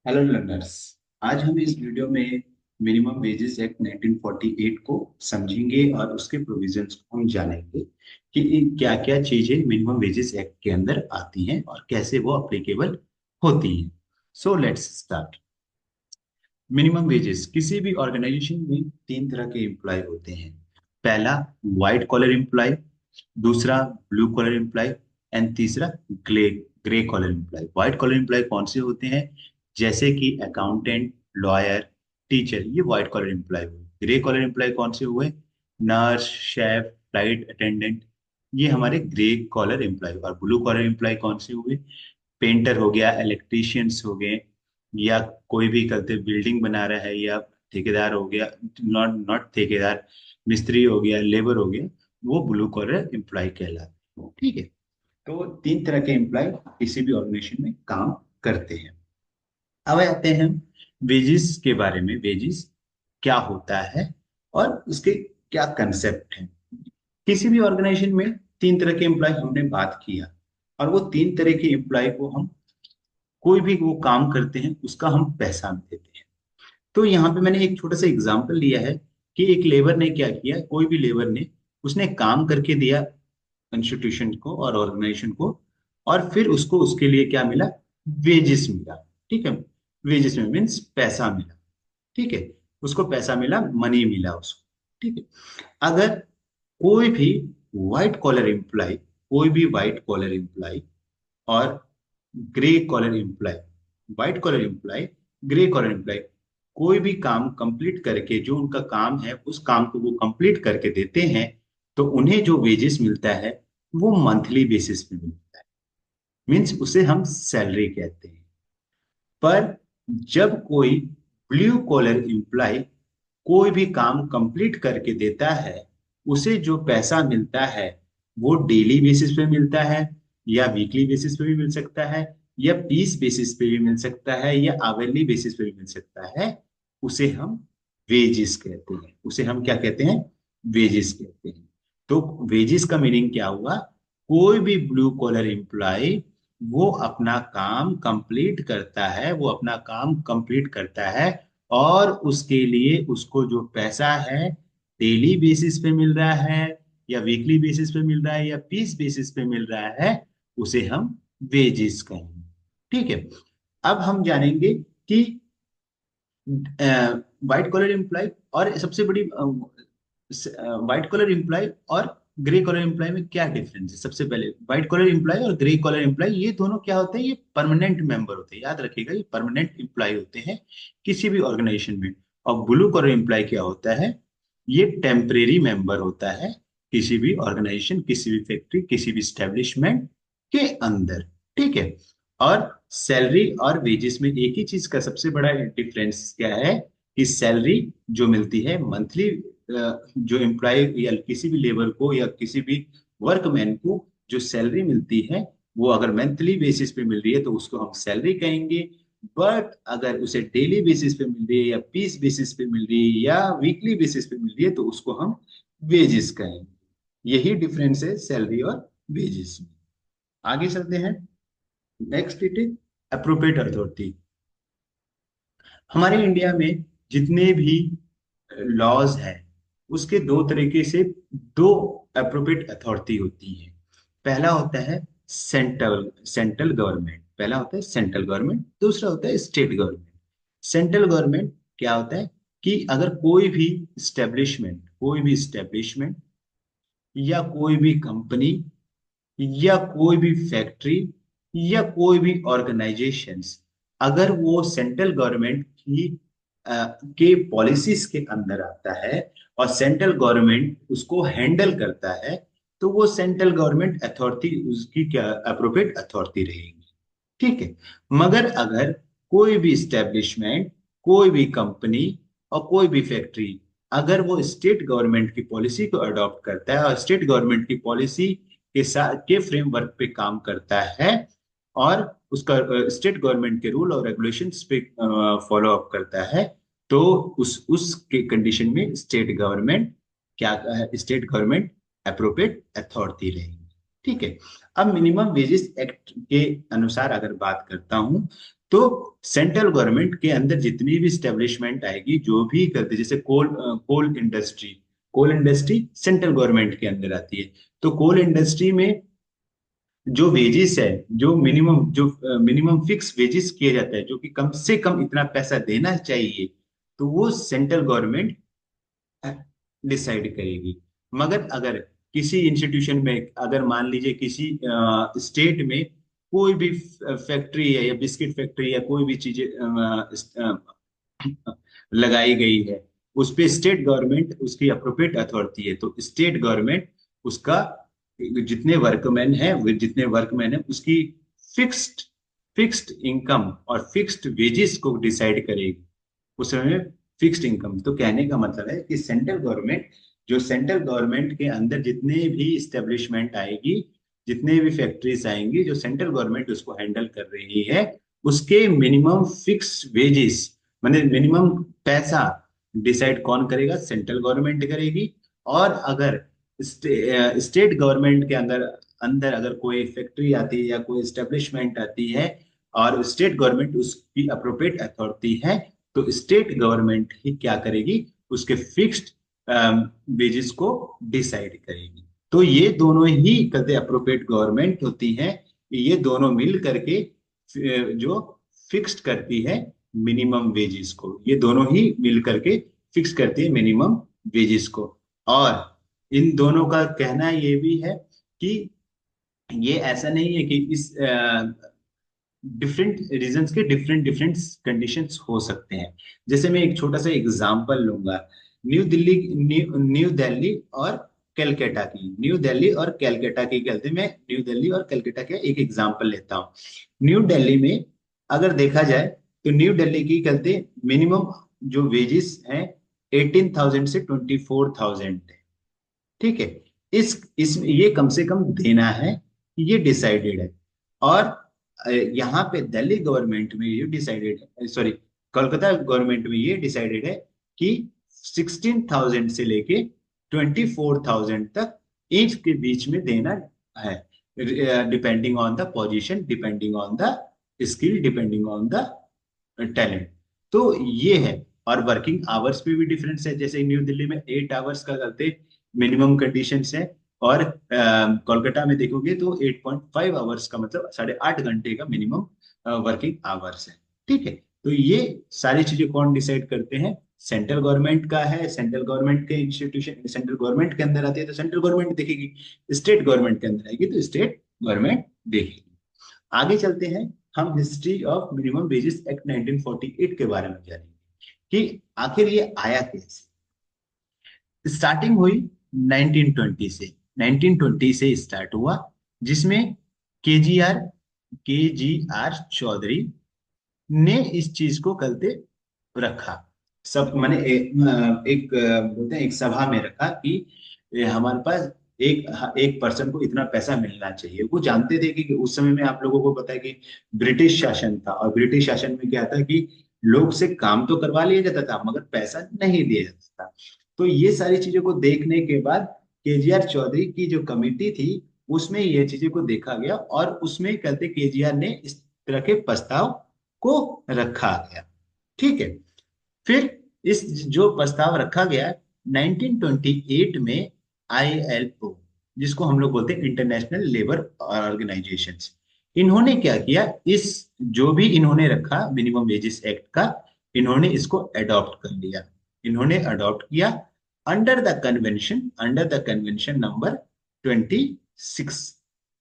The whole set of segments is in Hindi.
Hello learners. आज हम इस वीडियो में मिनिमम वेजेस एक्ट 1948 को समझेंगे और उसके प्रोविजंस को हम जानेंगे कि क्या क्या चीजें मिनिमम वेजेस एक्ट के अंदर आती हैं और कैसे वो अप्लीकेबल होती हैं। So let's start. Minimum wages किसी भी ऑर्गेनाइजेशन में तीन तरह के एम्प्लॉय होते हैं। पहला व्हाइट कॉलर एम्प्लॉय, दूसरा ब्लू कॉलर एम्प्लॉय एंड तीसरा grey grey collar employ. White collar employ कौन से होते हैं? जैसे कि अकाउंटेंट, लॉयर, टीचर, ये व्हाइट कॉलर एम्प्लॉय हुए। ग्रे कॉलर एम्प्लॉय कौन से हुए? नर्स, शेफ, फ्लाइट अटेंडेंट, ये हमारे ग्रे कॉलर एम्प्लॉय। और ब्लू कॉलर एम्प्लॉय कौन से हुए? पेंटर हो गया, इलेक्ट्रिशियंस हो गए, या कोई भी कहते बिल्डिंग बना रहा है, या ठेकेदार हो गया, नॉट नॉट ठेकेदार, मिस्त्री हो गया, लेबर हो गया, वो ब्लू कॉलर एम्प्लॉय कहलाते हैं। ठीक है। तो तीन तरह के एम्प्लॉय किसी भी ऑर्गेनाइजेशन में काम करते हैं। अब आते हैं वेजिस के बारे में। वेजिस क्या होता है और उसके क्या कंसेप्ट है। किसी भी ऑर्गेनाइजेशन में तीन तरह के एम्प्लॉय हमने बात किया, और वो तीन तरह के एम्प्लॉय को हम कोई भी वो काम करते हैं उसका हम पैसा देते हैं। तो यहाँ पे मैंने एक छोटा सा एग्जांपल लिया है कि एक लेबर ने क्या किया, कोई भी लेबर ने उसने काम करके दिया इंस्टीट्यूशन को और ऑर्गेनाइजेशन को, और फिर उसको उसके लिए क्या मिला? वेजेस मिला। ठीक है। वेजेस में मीन्स पैसा मिला। ठीक है। उसको पैसा मिला, मनी मिला उसको। ठीक है। अगर कोई भी व्हाइट कॉलर एम्प्लॉय, कोई भी व्हाइट कॉलर एम्प्लॉय और grey collar employ, white collar employ, grey collar employ, कोई भी काम कंप्लीट करके, जो उनका काम है उस काम को वो कंप्लीट करके देते हैं, तो उन्हें जो वेजेस मिलता है वो मंथली बेसिस पे मिलता है। मीन्स उसे हम सैलरी कहते हैं। पर जब कोई ब्लू कॉलर एम्प्लॉय कोई भी काम कंप्लीट करके देता है, उसे जो पैसा मिलता है वो डेली बेसिस पे मिलता है, या वीकली बेसिस पे भी मिल सकता है, या पीस बेसिस पे भी मिल सकता है, या आवरली बेसिस पे भी मिल सकता है। उसे हम वेजिस कहते हैं। उसे हम क्या कहते हैं? वेजिस कहते हैं। तो वेजिस का मीनिंग क्या हुआ? कोई भी ब्लू कॉलर एम्प्लॉय वो अपना काम कंप्लीट करता है, वो अपना काम कंप्लीट करता है, और उसके लिए उसको जो पैसा है डेली बेसिस पे मिल रहा है, या वीकली बेसिस पे मिल रहा है, या पीस बेसिस पे मिल रहा है, उसे हम वेजेस कहेंगे। ठीक है। अब हम जानेंगे कि व्हाइट कॉलर एम्प्लॉय और सबसे बड़ी व्हाइट कॉलर एम्प्लॉय और ग्रे कॉलर एम्प्लॉय में क्या डिफरेंस है। सबसे पहले व्हाइट कॉलर एम्प्लॉय और ग्रे कॉलर एम्प्लॉय, ये दोनों क्या होते हैं? ये परमानेंट मेंबर होते हैं। याद रखिएगा, ये परमानेंट एम्प्लॉय होते हैं किसी भी ऑर्गेनाइजेशन में। और ब्लू कॉलर एम्प्लॉय क्या होता है? ये टेम्परेरी मेंबर होता है किसी भी ऑर्गेनाइजेशन, किसी भी फैक्ट्री, किसी भी स्टेब्लिशमेंट के अंदर। ठीक है। और सैलरी और वेजेस में एक ही चीज का सबसे बड़ा डिफरेंस क्या है कि सैलरी जो मिलती है मंथली, जो एम्प्लॉय या किसी भी लेबर को या किसी भी वर्कमैन को जो सैलरी मिलती है, वो अगर मंथली बेसिस पे मिल रही है तो उसको हम सैलरी कहेंगे। बट अगर उसे डेली बेसिस पे मिल रही है, या पीस बेसिस पे मिल रही है, या वीकली बेसिस पे मिल रही है, तो उसको हम वेजेस कहेंगे। यही डिफरेंस है सैलरी और वेजेस में। आगे चलते हैं। Next it is appropriate authority. हमारे इंडिया में जितने भी लॉज हैं उसके दो तरीके से, दो अप्रोप्रिएट अथॉरिटी होती है। पहला होता है सेंट्रल सेंट्रल गवर्नमेंट, पहला होता है सेंट्रल गवर्नमेंट, दूसरा होता है स्टेट गवर्नमेंट। सेंट्रल गवर्नमेंट क्या होता है कि अगर कोई भी स्टैब्लिशमेंट या कोई भी कंपनी या कोई भी फैक्ट्री या कोई भी ऑर्गेनाइजेशंस, अगर वो सेंट्रल गवर्नमेंट की के पॉलिसीज के अंदर आता है और सेंट्रल गवर्नमेंट उसको हैंडल करता है, तो वो सेंट्रल गवर्नमेंट अथॉरिटी उसकी क्या अप्रोप्रिएट अथॉरिटी रहेगी। ठीक है। मगर अगर कोई भी स्टैब्लिशमेंट, कोई भी कंपनी और कोई भी फैक्ट्री, अगर वो स्टेट गवर्नमेंट की पॉलिसी को अडॉप्ट करता है और स्टेट गवर्नमेंट की पॉलिसी के साथ के फ्रेमवर्क पे काम करता है, और उसका स्टेट गवर्नमेंट के रूल और रेगुलेशंस पे फॉलो अप करता है, तो उस के कंडीशन में स्टेट गवर्नमेंट अप्रोप्रिएट अथॉरिटी रहेगी। ठीक है। अब मिनिमम वेजेस एक्ट के अनुसार अगर बात करता हूं, तो सेंट्रल गवर्नमेंट के अंदर जितनी भी स्टेब्लिशमेंट आएगी, जो भी करते, जैसे कोल इंडस्ट्री सेंट्रल गवर्नमेंट के अंदर आती है। तो कोल इंडस्ट्री में जो वेजेस है, जो मिनिमम फिक्स वेजेस किया जाता है, जो कि कम से कम इतना पैसा देना चाहिए, तो वो सेंट्रल गवर्नमेंट डिसाइड करेगी। मगर अगर किसी इंस्टीट्यूशन में, अगर मान लीजिए किसी स्टेट में कोई भी फैक्ट्री है या बिस्किट फैक्ट्री या कोई भी चीजें लगाई गई है, उस पे स्टेट गवर्नमेंट उसकी अप्रोप्रिएट अथॉरिटी है, तो स्टेट गवर्नमेंट उसका जितने वर्कमैन है उसकी फिक्स्ड फिक्स्ड इनकम और फिक्स्ड वेजेस को डिसाइड करेगी उस समय। फिक्स्ड इनकम, तो कहने का मतलब है कि सेंट्रल गवर्नमेंट के अंदर जितने भी स्टेब्लिशमेंट आएगी, जितने भी फैक्ट्रीज आएंगी, जो सेंट्रल गवर्नमेंट उसको हैंडल कर रही है, उसके मिनिमम फिक्स वेजेस, माने मिनिमम पैसा डिसाइड कौन करेगा? सेंट्रल गवर्नमेंट करेगी। और अगर स्टेट गवर्नमेंट के अंदर अंदर अगर कोई फैक्ट्री आती है या कोई स्टेब्लिशमेंट आती है और स्टेट गवर्नमेंट उसकी अप्रोप्रिएट अथॉरिटी है, तो स्टेट गवर्नमेंट ही क्या करेगी? उसके फिक्स्ड वेजेस को डिसाइड करेगी। तो ये दोनों ही कहते अप्रोप्रिएट गवर्नमेंट होती है, ये दोनों मिल करके जो फिक्स्ड करती है मिनिमम वेजेस को, ये दोनों ही मिल करके फिक्स करती है मिनिमम वेजेस को। और इन दोनों का कहना ये भी है कि ये ऐसा नहीं है कि इस डिफरेंट रीजन्स के डिफरेंट डिफरेंट कंडीशंस हो सकते हैं। जैसे मैं एक छोटा सा एग्जांपल लूंगा, न्यू दिल्ली और कलकत्ता की। न्यू दिल्ली और कलकत्ता की कहते, मैं न्यू दिल्ली और कलकत्ता के एक एग्जांपल लेता हूँ। न्यू दिल्ली में अगर देखा जाए तो न्यू दिल्ली की कहते मिनिमम जो वेजेस हैं 18,000 से 24,000 है। ठीक है, इस ये कम से कम देना है, ये डिसाइडेड है। और यहाँ पे दिल्ली गवर्नमेंट में ये डिसाइडेड है, सॉरी कोलकाता गवर्नमेंट में ये डिसाइडेड है कि 16,000 से लेके 24,000 तक ईच के बीच में देना है, depending on the position, depending on the skill, depending on the talent. तो ये है। और वर्किंग आवर्स पे भी डिफरेंस है, जैसे न्यू दिल्ली में 8 आवर्स का करते मिनिमम कंडीशंस है, और कोलकाता में देखोगे तो 8.5 आवर्स का, मतलब 8.5 घंटे का मिनिमम वर्किंग आवर्स है। ठीक है, तो ये सारी चीजें कौन डिसाइड करते हैं? सेंट्रल गवर्नमेंट का है। सेंट्रल गवर्नमेंट के इंस्टीट्यूशन सेंट्रल गवर्नमेंट के अंदर आती है तो सेंट्रल गवर्नमेंट देखेगी, स्टेट गवर्नमेंट के अंदर आएगी तो स्टेट गवर्नमेंट देखेगी। आगे चलते हैं, हम history of minimum wages act 1948 के बारे में जानेंगे कि आखिर ये आया कैसे। स्टार्टिंग हुई 1920 से, 1920 से स्टार्ट हुआ, जिसमें केजीआर केजीआर चौधरी ने इस चीज को करते रखा। सब मैंने बोलते हैं एक सभा में रखा कि हमारे पास एक पर्सन को इतना पैसा मिलना चाहिए। वो जानते थे कि उस समय में आप लोगों को पता है कि ब्रिटिश शासन था, और ब्रिटिश शासन में क्या था कि लोग से काम तो करवा लिया जाता था मगर पैसा नहीं दिया जाता था। तो ये सारी चीजों को देखने के बाद केजीआर चौधरी की जो कमेटी थी उसमें ये चीजें को देखा गया, और उसमें कहते केजीआर ने इस तरह के प्रस्ताव को रखा गया। ठीक है, फिर इस जो प्रस्ताव रखा गया 1928 में, आईएलओ, जिसको हम लोग बोलते हैं इंटरनेशनल लेबर ऑर्गेनाइजेशन, इन्होंने क्या किया, इस जो भी इन्होंने रखा मिनिमम वेजेस एक्ट का, इन्होंने इसको अडॉप्ट कर लिया। इन्होंने अडॉप्ट किया अंडर द कन्वेंशन नंबर 26।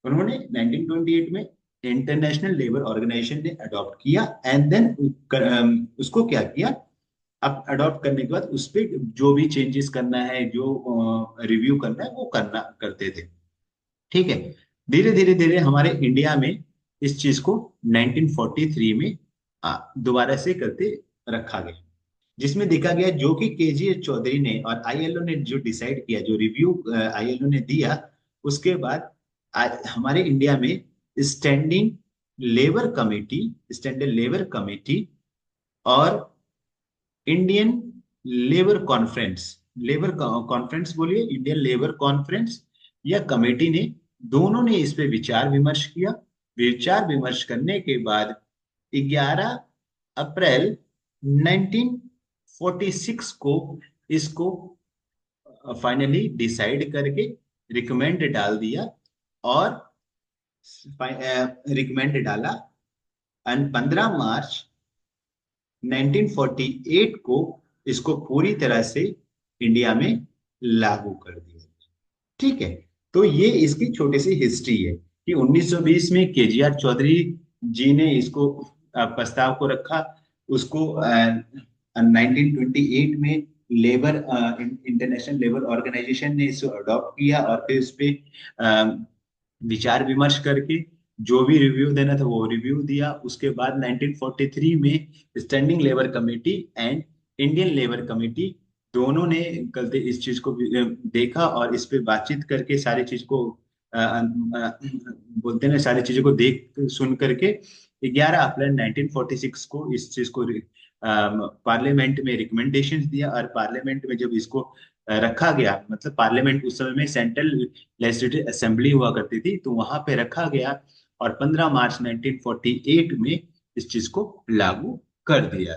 उन्होंने 1928 में इंटरनेशनल लेबर ऑर्गेनाइजेशन ने अडॉप्ट किया, एंड देन उसको क्या किया, अब अडॉप्ट करने के बाद उस पर जो भी चेंजेस करना है, जो रिव्यू करना है वो करना करते थे। ठीक है, धीरे धीरे धीरे हमारे इंडिया में इस चीज को 1943 में दोबारा से करते रखा गया, जिसमें देखा गया जो कि केजी चौधरी ने और आईएलओ ने जो डिसाइड किया, जो रिव्यू आईएलओ ने दिया, उसके बाद हमारे इंडिया में स्टैंडिंग स्टैंडर्ड लेबर कमेटी और इंडियन लेबर कॉन्फ्रेंस बोलिए, इंडियन लेबर कॉन्फ्रेंस या कमेटी ने, दोनों ने इस पे विचार विमर्श किया। विचार विमर्श करने के बाद 11 अप्रैल 1946 को इसको फाइनली डिसाइड करके रिकमेंड डाल दिया, और रिकमेंड डाला, एंड 15 मार्च 1948 को इसको पूरी तरह से इंडिया में लागू कर दिया। ठीक है, तो ये इसकी छोटी सी हिस्ट्री है कि 1920 में केजीआर चौधरी जी ने इसको प्रस्ताव को रखा। उसको 1928 में लेबर इंटरनेशनल लेबर ऑर्गेनाइजेशन ने इसको अडॉप्ट किया, और फिर उस पे विचार विमर्श करके जो भी रिव्यू देना था वो रिव्यू दिया। उसके बाद 1943 में standing labour committee and Indian labour committee दोनों ने कल इस चीज को देखा, और इस पे बातचीत करके सारी चीज को बोलते हैं ना, सारी चीजों को देख सुन करके 11 अप्रैल 1946 को इस चीज को पार्लियामेंट में रिकमेंडेशंस दिया, और पार्लियामेंट में जब इसको रखा गया, मतलब पार्लियामेंट उस समय में सेंट्रल लेजिस्लेटिव असेंबली हुआ करती थी, तो वहां पे रखा गया, और 15 मार्च 1948 में इस चीज को लागू कर दिया।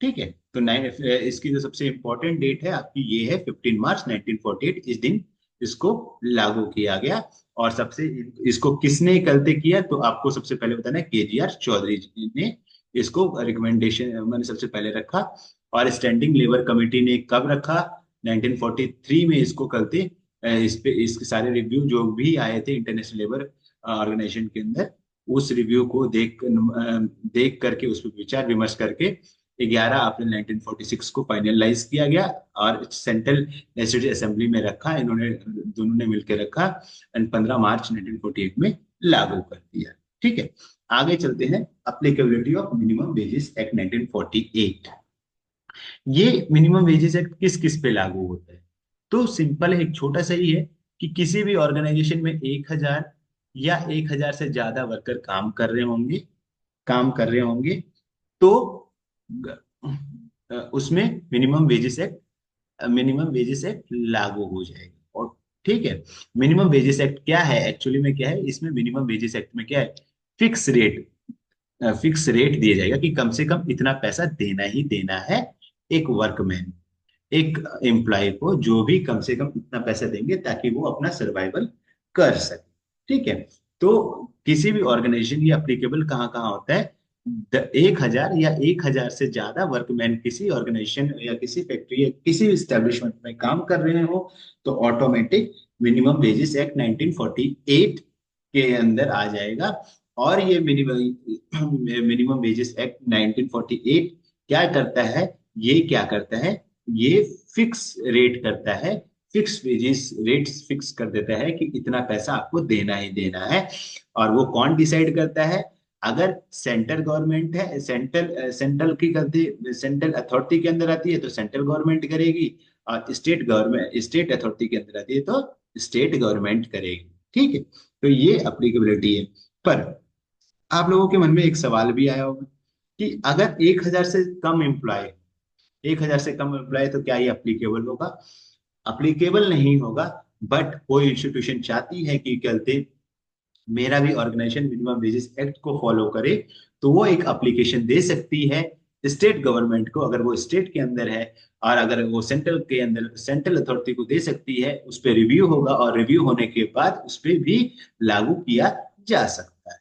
ठीक है, तो इसकी जो सबसे इंपॉर्टेंट डेट है आपकी ये है 15 मार्च 1948। इस दिन इसको लागू किया गया, और सबसे इसको किसने गलती किया, तो आपको सबसे पहले बताना है केजीआर चौधरी जी ने इसको रिकमेंडेशन मैंने सबसे पहले रखा। और स्टैंडिंग लेबर कमेटी ने कब रखा, 1943 में इसको करते। इस पे इसके सारे रिव्यू जो भी आए थे इंटरनेशनल लेबर ऑर्गेनाइजेशन के अंदर, उस रिव्यू को देख करके उस पर विचार विमर्श करके 11 अप्रैल 1946 को फाइनलाइज किया गया, और सेंट्रल लेजिस्लेटिव असेंबली में रखा, इन्होंने दोनों ने मिलकर रखा, एंड 15 मार्च 1948 में लागू कर दिया। ठीक है, आगे चलते हैं। Applicability of minimum wages act 1948। ये मिनिमम वेजेस एक्ट किस किस पे लागू होता है, तो सिंपल है, एक छोटा सा ही है कि किसी भी ऑर्गेनाइजेशन में 1000 या 1000 से ज्यादा वर्कर काम कर रहे होंगे तो उसमें मिनिमम वेजेस एक्ट लागू हो जाएगा। और ठीक है, मिनिमम वेजेस एक्ट क्या है, एक्चुअली में क्या है, इसमें मिनिमम वेजेस एक्ट में क्या है, फिक्स रेट फिक्स रेट दिया जाएगा कि कम से कम इतना पैसा देना ही देना है। एक वर्कमैन, एक एम्प्लॉय को जो भी कम से कम इतना पैसा देंगे ताकि वो अपना सर्वाइवल कर सके। ठीक है, तो किसी भी ऑर्गेनाइजेशन ये अप्लीकेबल कहाँ कहाँ होता है, 1000 या 1000 से ज्यादा वर्कमैन किसी ऑर्गेनाइजेशन या किसी फैक्ट्री या किसी स्टैब्लिशमेंट में काम कर रहे हो, तो ऑटोमेटिक मिनिमम वेजेस एक्ट 1948 के अंदर आ जाएगा। और ये मिनिमम वेजेस एक्ट 1948 क्या करता है, ये फिक्स रेट करता है, फिक्स वेजेस रेट्स फिक्स कर देता है कि इतना पैसा आपको देना ही देना है। और वो कौन डिसाइड करता है, अगर सेंट्रल गवर्नमेंट है, सेंट्रल अथॉरिटी के अंदर आती है तो सेंट्रल गवर्नमेंट करेगी, और स्टेट अथॉरिटी के अंदर आती है तो स्टेट गवर्नमेंट करेगी। ठीक है, तो ये अप्लीकेबिलिटी है। पर आप लोगों के मन में एक सवाल भी आया होगा कि अगर 1000 से कम एम्प्लॉय तो क्या ये अप्लीकेबल होगा? अप्लीकेबल नहीं होगा, बट कोई इंस्टीट्यूशन चाहती है कि कहते मेरा भी ऑर्गेनाइजेशन मिनिमम वेजेस एक्ट को फॉलो करे, तो वो एक एप्लीकेशन दे सकती है स्टेट गवर्नमेंट को, अगर वो स्टेट के अंदर है, और अगर वो सेंट्रल के अंदर सेंट्रल अथॉरिटी को दे सकती है, उस पर रिव्यू होगा, और रिव्यू होने के बाद उस पर भी लागू किया जा सकता है।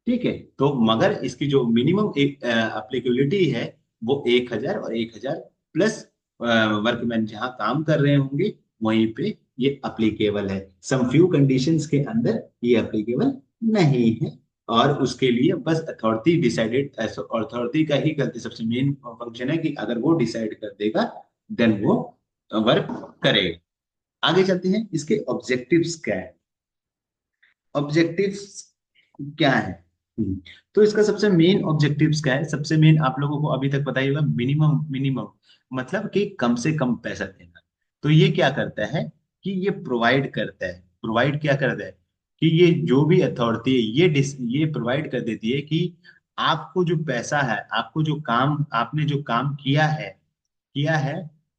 ठीक है, तो मगर इसकी जो मिनिमम एप्लीकेबिलिटी है वो 1000 और 1000 प्लस वर्कमैन जहां काम कर रहे होंगे वहीं पे ये अप्लीकेबल है। सम फ्यू कंडीशंस के अंदर ये अप्लीकेबल नहीं है, और उसके लिए बस अथॉरिटी का ही गलती सबसे मेन फंक्शन है कि अगर वो डिसाइड कर देगा देन वो वर्क करेगा। आगे चलते हैं, इसके ऑब्जेक्टिव्स क्या है। ऑब्जेक्टिव्स क्या है? तो इसका सबसे मेन ऑब्जेक्टिव्स क्या है, सबसे मेन आप लोगों को अभी तक पता ही होगा, मिनिमम मिनिमम मतलब कि कम से कम पैसा देना। तो ये क्या करता है कि ये प्रोवाइड क्या करता है कि ये जो भी अथॉरिटी है ये प्रोवाइड कर देती है कि आपको जो पैसा है, आपको जो काम आपने जो काम किया है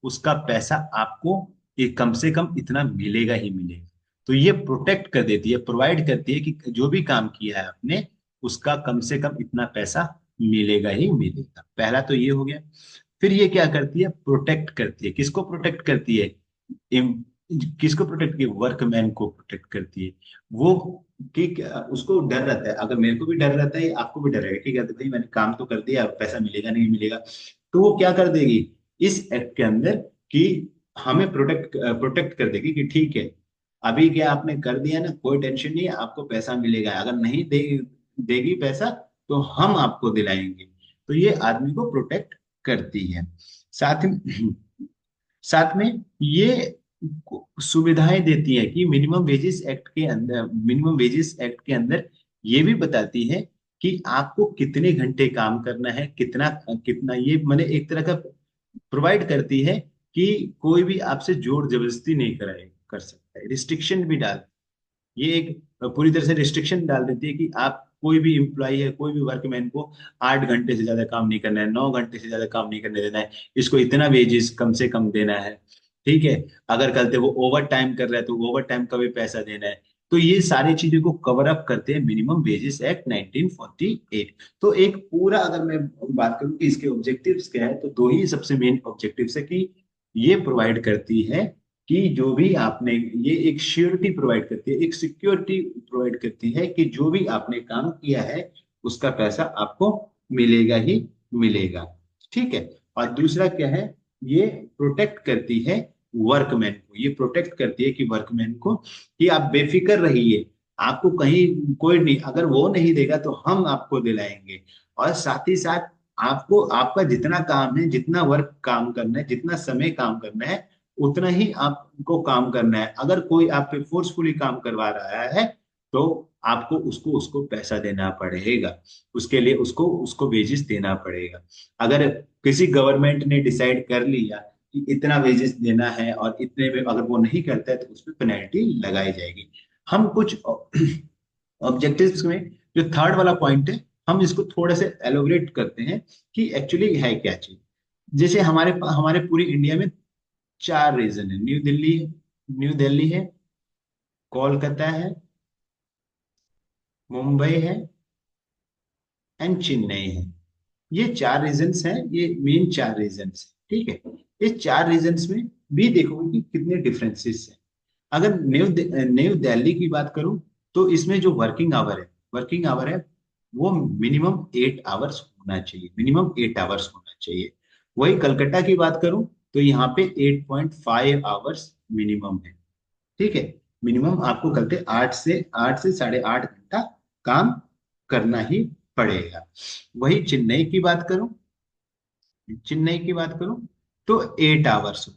उसका पैसा आपको ये कम से कम इतना मिलेगा ही मिलेगा। तो ये प्रोटेक्ट कर देती है, प्रोवाइड करती है कि जो भी काम किया है आपने उसका कम से कम इतना पैसा मिलेगा ही मिलेगा। पहला तो ये हो गया। फिर ये क्या करती है, प्रोटेक्ट करती है। किसको प्रोटेक्ट करती है? इम, किसको प्रोटेक्ट की, वर्कमैन को प्रोटेक्ट करती है। वो कि उसको डर रहता है, अगर मेरे को भी डर रहता है आपको भी डर रहेगा, ठीक है तो भाई मैंने काम तो कर दिया, पैसा मिलेगा नहीं मिलेगा, तो वो क्या कर देगी इस एक्ट के अंदर कि हमें प्रोटेक्ट प्रोटेक्ट कर देगी कि ठीक है अभी क्या आपने कर दिया ना, कोई टेंशन नहीं है, आपको पैसा मिलेगा, अगर नहीं देगी पैसा तो हम आपको दिलाएंगे। तो ये आदमी को प्रोटेक्ट करती है। साथ में साथ में ये सुविधाएं देती है कि मिनिमम वेजेस एक्ट के अंदर ये भी बताती है कि आपको कितने घंटे काम करना है, कितना कितना, ये मैंने एक तरह का प्रोवाइड करती है कि कोई भी आपसे जोर जबरदस्ती नहीं कराए कर सकता है, रिस्ट्रिक्शन भी डाल, ये एक पूरी तरह से रिस्ट्रिक्शन डाल देती है कि आप कोई भी एम्प्लॉय है, कोई भी वर्कमैन को 8 घंटे से ज्यादा काम नहीं करना है, 9 घंटे से ज्यादा काम नहीं करने देना है, इसको इतना वेजेस कम से कम देना है। ठीक है, अगर कल से वो ओवर टाइम कर रहा है तो ओवर टाइम का भी पैसा देना है। तो ये सारी चीजों को कवर अप करते हैं मिनिमम वेजेस एक्ट 1948। तो एक पूरा अगर मैं बात करूं कि इसके ऑब्जेक्टिव्स क्या है, तो दो ही सबसे मेन ऑब्जेक्टिव्स है कि ये प्रोवाइड करती है कि जो भी आपने, ये एक श्योरिटी प्रोवाइड करती है, एक सिक्योरिटी प्रोवाइड करती है कि जो भी आपने काम किया है उसका पैसा आपको मिलेगा ही मिलेगा। ठीक है। और दूसरा क्या है, ये प्रोटेक्ट करती है वर्कमैन को, ये प्रोटेक्ट करती है कि वर्कमैन को कि आप बेफिक्र रहिए, आपको कहीं कोई नहीं, अगर वो नहीं देगा तो हम आपको दिलाएंगे। और साथ ही साथ आपको आपका जितना काम है, जितना वर्क काम करना है, जितना समय काम करना है, उतना ही आपको काम करना है। अगर कोई आप पे फोर्सफुली काम करवा रहा है तो आपको उसको उसको पैसा देना पड़ेगा, उसके लिए उसको उसको वेजेस देना पड़ेगा। अगर किसी गवर्नमेंट ने डिसाइड कर लिया कि इतना वेजेस देना है और इतने में अगर वो नहीं करता है तो उस पर पेनल्टी लगाई जाएगी। हम कुछ ऑब्जेक्टिव्स में जो थर्ड वाला पॉइंट है, हम इसको थोड़ा से एलोबरेट करते हैं कि एक्चुअली है क्या चीज। जैसे हमारे पूरी इंडिया में 4 रीजन है, न्यू दिल्ली है, कोलकाता है, मुंबई है एंड चेन्नई है। ये 4 रीजन्स हैं, ये मेन 4 रीजन्स हैं। ठीक है, इस 4 रीजन्स में भी देखोगे कि कितने डिफरेंसेस हैं। अगर न्यू दिल्ली की बात करूं तो इसमें जो वर्किंग आवर है वो मिनिमम 8 आवर्स होना चाहिए, मिनिमम 8 आवर्स होना चाहिए। वही कलकत्ता की बात करूं तो यहाँ पे 8.5 आवर्स मिनिमम है। ठीक है, मिनिमम आपको करते 8 से 8.5 घंटा काम करना ही पड़ेगा। वही चेन्नई की बात करूं तो 8 आवर्स।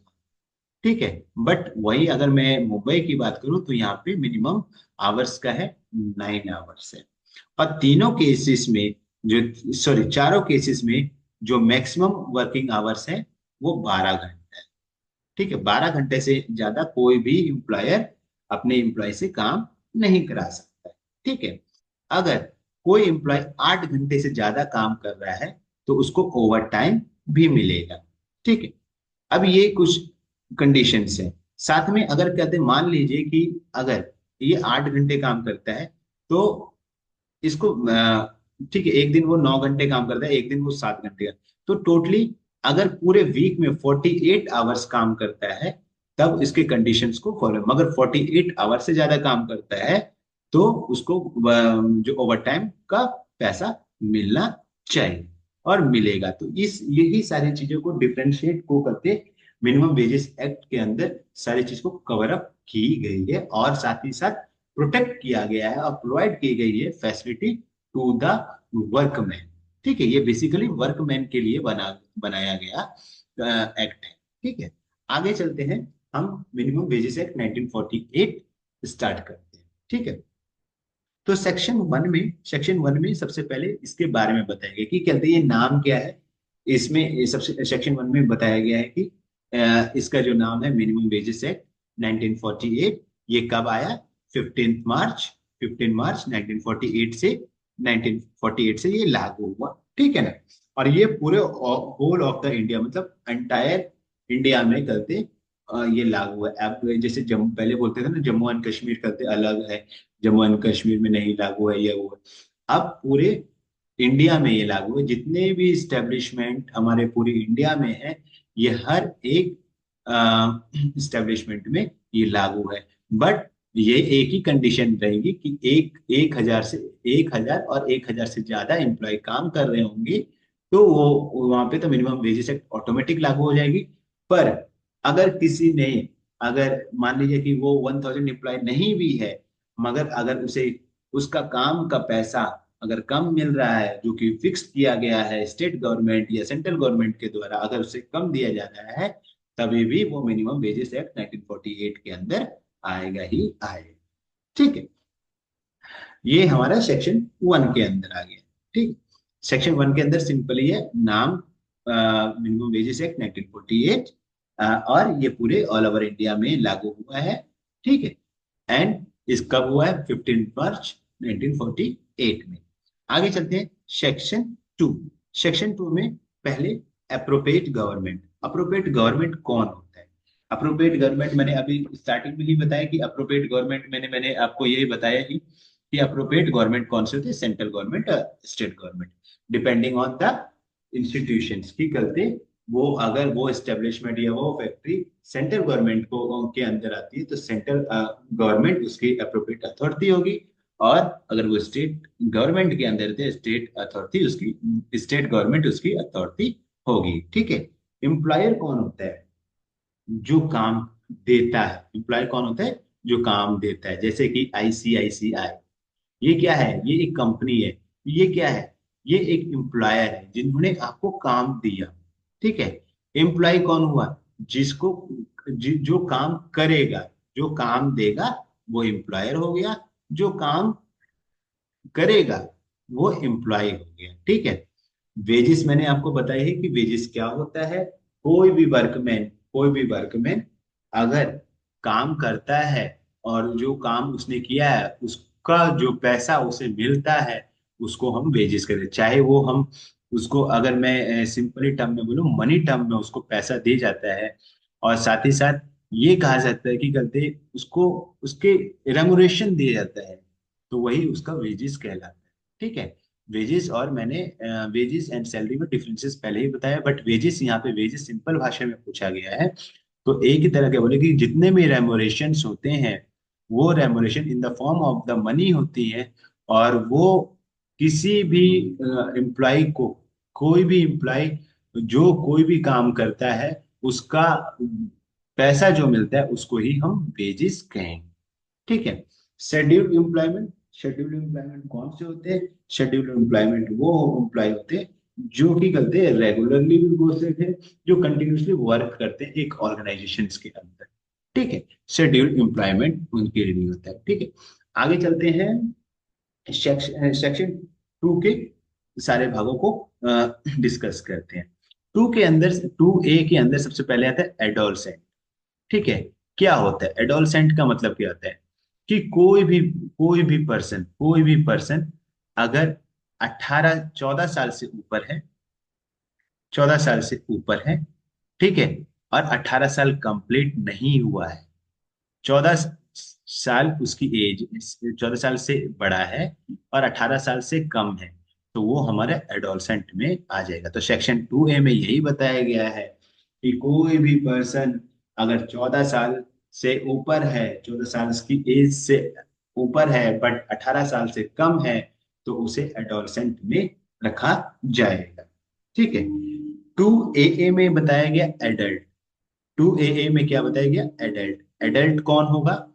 ठीक है, बट वही अगर मैं मुंबई की बात करूं तो यहाँ पे मिनिमम आवर्स का है 9 आवर्स है। और तीनों केसेस में जो सॉरी चारों केसेस में जो मैक्सिमम वर्किंग आवर्स है वो 12 घंटे है। ठीक है, 12 घंटे से ज्यादा कोई भी एम्प्लॉयर अपने एम्प्लॉय से काम नहीं करा सकता है। ठीक है, अगर कोई एम्प्लॉय 8 घंटे से ज्यादा काम कर रहा है तो उसको ओवर टाइम भी मिलेगा। ठीक है, अब ये कुछ कंडीशंस हैं। साथ में अगर कहते हैं, मान लीजिए कि अगर ये 8 घंटे काम करता है तो इसको ठीक है, एक दिन वो 9 घंटे काम करता है, एक दिन वो 7 घंटे का, तो टोटली अगर पूरे वीक में 48 आवर्स काम करता है तब इसके कंडीशंस को फॉलो। मगर 48 आवर्स से ज्यादा काम करता है तो उसको जो ओवर टाइम का पैसा मिलना चाहिए और मिलेगा। तो इस यही सारी चीजों को डिफरेंशिएट को करते मिनिमम वेजेस एक्ट के अंदर सारी चीज को कवर अप की गई है, और साथ ही साथ प्रोटेक्ट किया गया है और प्रोवाइड की गई है फैसिलिटी टू द वर्कमैन। ठीक है, ये बेसिकली वर्कमैन के लिए बनाया गया एक्ट है। ठीक है, आगे चलते हैं, हम मिनिमम वेजेस एक्ट 1948 स्टार्ट करते हैं। ठीक है, तो सेक्शन 1 में सबसे पहले इसके बारे में बताएंगे कि कहते हैं ये नाम क्या है। इसमें ये सबसे सेक्शन 1 में बताया गया है कि इसका जो नाम है मिनिमम वेजेस एक्ट 1948, ये कब आया? 15 मार्च 1948 से 1948 से ये लागू हुआ। ठीक है ना, और ये पूरे होल ऑफ द इंडिया, मतलब एंटायर इंडिया में करते ये लागू है। अब जैसे जम्मू पहले बोलते थे ना, जम्मू एंड कश्मीर करते अलग है, जम्मू एंड कश्मीर में नहीं लागू है ये वो है। अब पूरे इंडिया में ये लागू है, जितने भी इस्टेब्लिशमेंट हमारे पूरी इंडिया में है, ये हर एक इस्टेब्लिशमेंट में ये लागू है। बट ये एक ही कंडीशन रहेगी कि एक हजार से 1,000 और 1,000 से ज्यादा एम्प्लॉय काम कर रहे होंगे, तो वो वहां पे तो मिनिमम वेजेस एक्ट ऑटोमेटिक लागू हो जाएगी। पर अगर किसी ने, अगर मान लीजिए कि वो 1,000 एम्प्लॉय नहीं भी है, मगर अगर उसे उसका काम का पैसा अगर कम मिल रहा है, जो कि फिक्स किया गया है स्टेट गवर्नमेंट या सेंट्रल गवर्नमेंट के द्वारा, अगर उसे कम दिया जा रहा है, तभी भी वो मिनिमम वेजेस एक्ट 1948 के अंदर आएगा ही आएगा। ठीक है, ये हमारा सेक्शन 1 के अंदर आ गया। ठीक, सेक्शन 1 के अंदर सिंपली है नाम मिनिमम वेजेस एक्ट 1948, और ये पूरे ऑल ओवर इंडिया में लागू हुआ है। ठीक है, एंड इस कब हुआ है? 15 मार्च 1948 में। आगे चलते हैं सेक्शन 2। सेक्शन 2 में पहले अप्रोप्रिएट गवर्नमेंट। अप्रोप्रिएट गवर्नमेंट कौन होता है? अप्रोप्रिएट गवर्नमेंट मैंने अभी स्टार्टिंग में ही बताया कि अप्रोप्रिएट गवर्नमेंट मैंने आपको यही बताया ही कि अप्रोप्रिएट गवर्नमेंट कौन से होते हैं, central government, state government, depending on the institutions की करते। वो अगर वो एस्टेब्लिशमेंट या वो फैक्ट्री सेंट्रल गवर्नमेंट को के अंदर आती है, तो सेंट्रल गवर्नमेंट उसकी अप्रोप्रिएट अथॉरिटी होगी। और अगर वो स्टेट गवर्नमेंट के अंदर थे, स्टेट अथॉरिटी उसकी, स्टेट गवर्नमेंट उसकी अथॉरिटी होगी। ठीक है, एम्प्लॉयर कौन होता है? जो काम देता है। एम्प्लॉयर कौन होता है? जो काम देता है। जैसे कि आईसीआईसीआई, ये क्या है? ये एक कंपनी है। ये क्या है? ये एक एम्प्लॉयर है जिन्होंने आपको काम दिया। ठीक है, एम्प्लॉय कौन हुआ? जिसको जो काम करेगा, जो काम देगा, वो एम्प्लॉयर हो गया। जो काम करेगा वो एम्प्लॉय हो गया। ठीक है, वेजेस मैंने आपको बताया है कि वेजेस क्या होता है। कोई भी वर्कमैन अगर काम करता है और जो काम उसने किया है उसका जो पैसा उसे मिलता है, उसको हम वेजेस कहते हैं। चाहे वो हम उसको, अगर मैं सिंपली टर्म में बोलूं, मनी टर्म में उसको पैसा दे जाता है, और साथ ही साथ ये कहा जाता है कि कहते उसको उसके रेमुनेशन दिया जाता है, तो वही उसका वेजेस कहलाता है। ठीक है, वेजेस, और मैंने वेजेस एंड सैलरी में डिफरेंसेस पहले ही बताया, बट वेजेस, यहाँ पे वेजेस सिंपल भाषा में पूछा गया है, तो एक ही तरह के बोले कि जितने भी रेमोरेशंस होते हैं, वो रेमोरेशन इन the form of the money होती है। और वो किसी भी एम्प्लॉय को, कोई भी एम्प्लॉय जो कोई भी काम करता है, उसका पैसा जो मिलता है उसको ही हम वेजेस कहेंगे। ठीक है, शेड्यूल्ड एम्प्लॉयमेंट। शेड्यूल्ड एम्प्लॉयमेंट कौन से होते हैं? शेड्यूल्ड एम्प्लॉयमेंट वो एम्प्लॉय होते हैं जो कि करते हैं रेगुलरली भी बोल सकते हैं, जो कंटिन्यूसली वर्क करते हैं एक ऑर्गेनाइजेशन के अंदर। ठीक है, शेड्यूल्ड एम्प्लॉयमेंट उनके लिए होता है। ठीक है, आगे चलते हैं सेक्शन 2 के सारे भागों को डिस्कस करते हैं। 2 के अंदर, 2A के अंदर सबसे पहले आता है एडोलसेंट। ठीक है, क्या होता है एडोलसेंट? का मतलब क्या होता है कि कोई भी पर्सन अगर 14 साल से ऊपर है, 14 साल से ऊपर है, ठीक है, और 18 साल कंप्लीट नहीं हुआ है, 14 साल उसकी एज, 14 साल से बड़ा है और 18 साल से कम है, तो वो हमारे एडोलसेंट में आ जाएगा। तो सेक्शन 2A में यही बताया गया है कि कोई भी पर्सन अगर 14 साल से ऊपर है, 14 साल की एज से ऊपर है, बट 18 साल से कम है, तो उसे एडोलसेंट में रखा जाएगा। ठीक है, 2AA में बताया गया एडल्ट। 2AA में क्या बताया गया? एडल्ट। एडल्ट कौन होगा?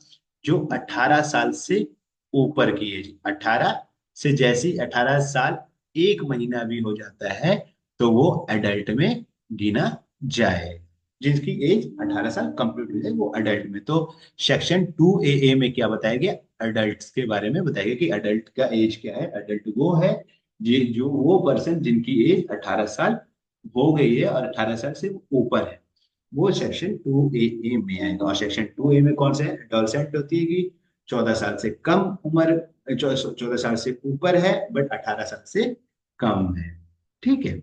जो 18 साल से ऊपर की एज, 18 से, जैसी 18 साल 1 महीना भी हो जाता है, तो वो एडल्ट में गिना जाए। जिसकी एज 18 साल कंप्लीट हो जाए वो एडल्ट में। तो सेक्शन 2AA में क्या बताया गया? एडल्ट्स के बारे में बताया गया कि एडल्ट का एज क्या है। एडल्ट वो है जो वो पर्सन जिनकी एज 18 साल हो गई है और 18 साल से ऊपर है, वो सेक्शन 2AA में आएगा। और सेक्शन 2A में कौन सा है? एडोलसेंट होती है कि 14 साल से कम उम्र, 14 साल से ऊपर है बट 18 साल से कम है। ठीक है,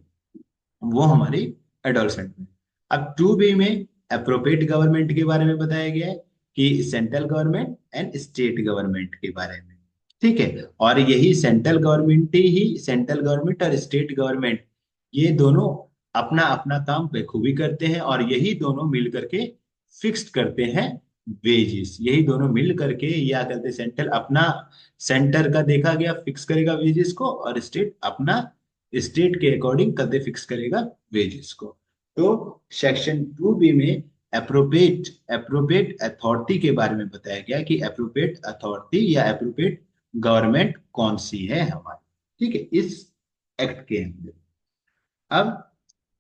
वो हमारी एडोलसेंट में। अब 2B में अप्रोप्रिएट गवर्नमेंट के बारे में बताया गया है कि central government and state government के बारे में। ठीक है। और यही सेंट्रल गवर्नमेंट और स्टेट गवर्नमेंट, ये दोनों अपना अपना काम बखूबी करते हैं, और यही दोनों मिल करके फिक्स्ड करते हैं वेजेस। यही दोनों मिल करके या कहते हैं सेंटर का देखा गया फिक्स करेगा वेजेस को, और स्टेट अपना स्टेट के अकॉर्डिंग कदे फिक्स करेगा वेजेस को। तो सेक्शन 2B में अप्रोप्रिएट अप्रोप्रिएट अथॉरिटी के बारे में बताया गया कि अप्रोप्रिएट अथॉरिटी या अप्रोप्रिएट गवर्नमेंट कौन सी है हमारी, ठीक है, इस एक्ट के अंदर। अब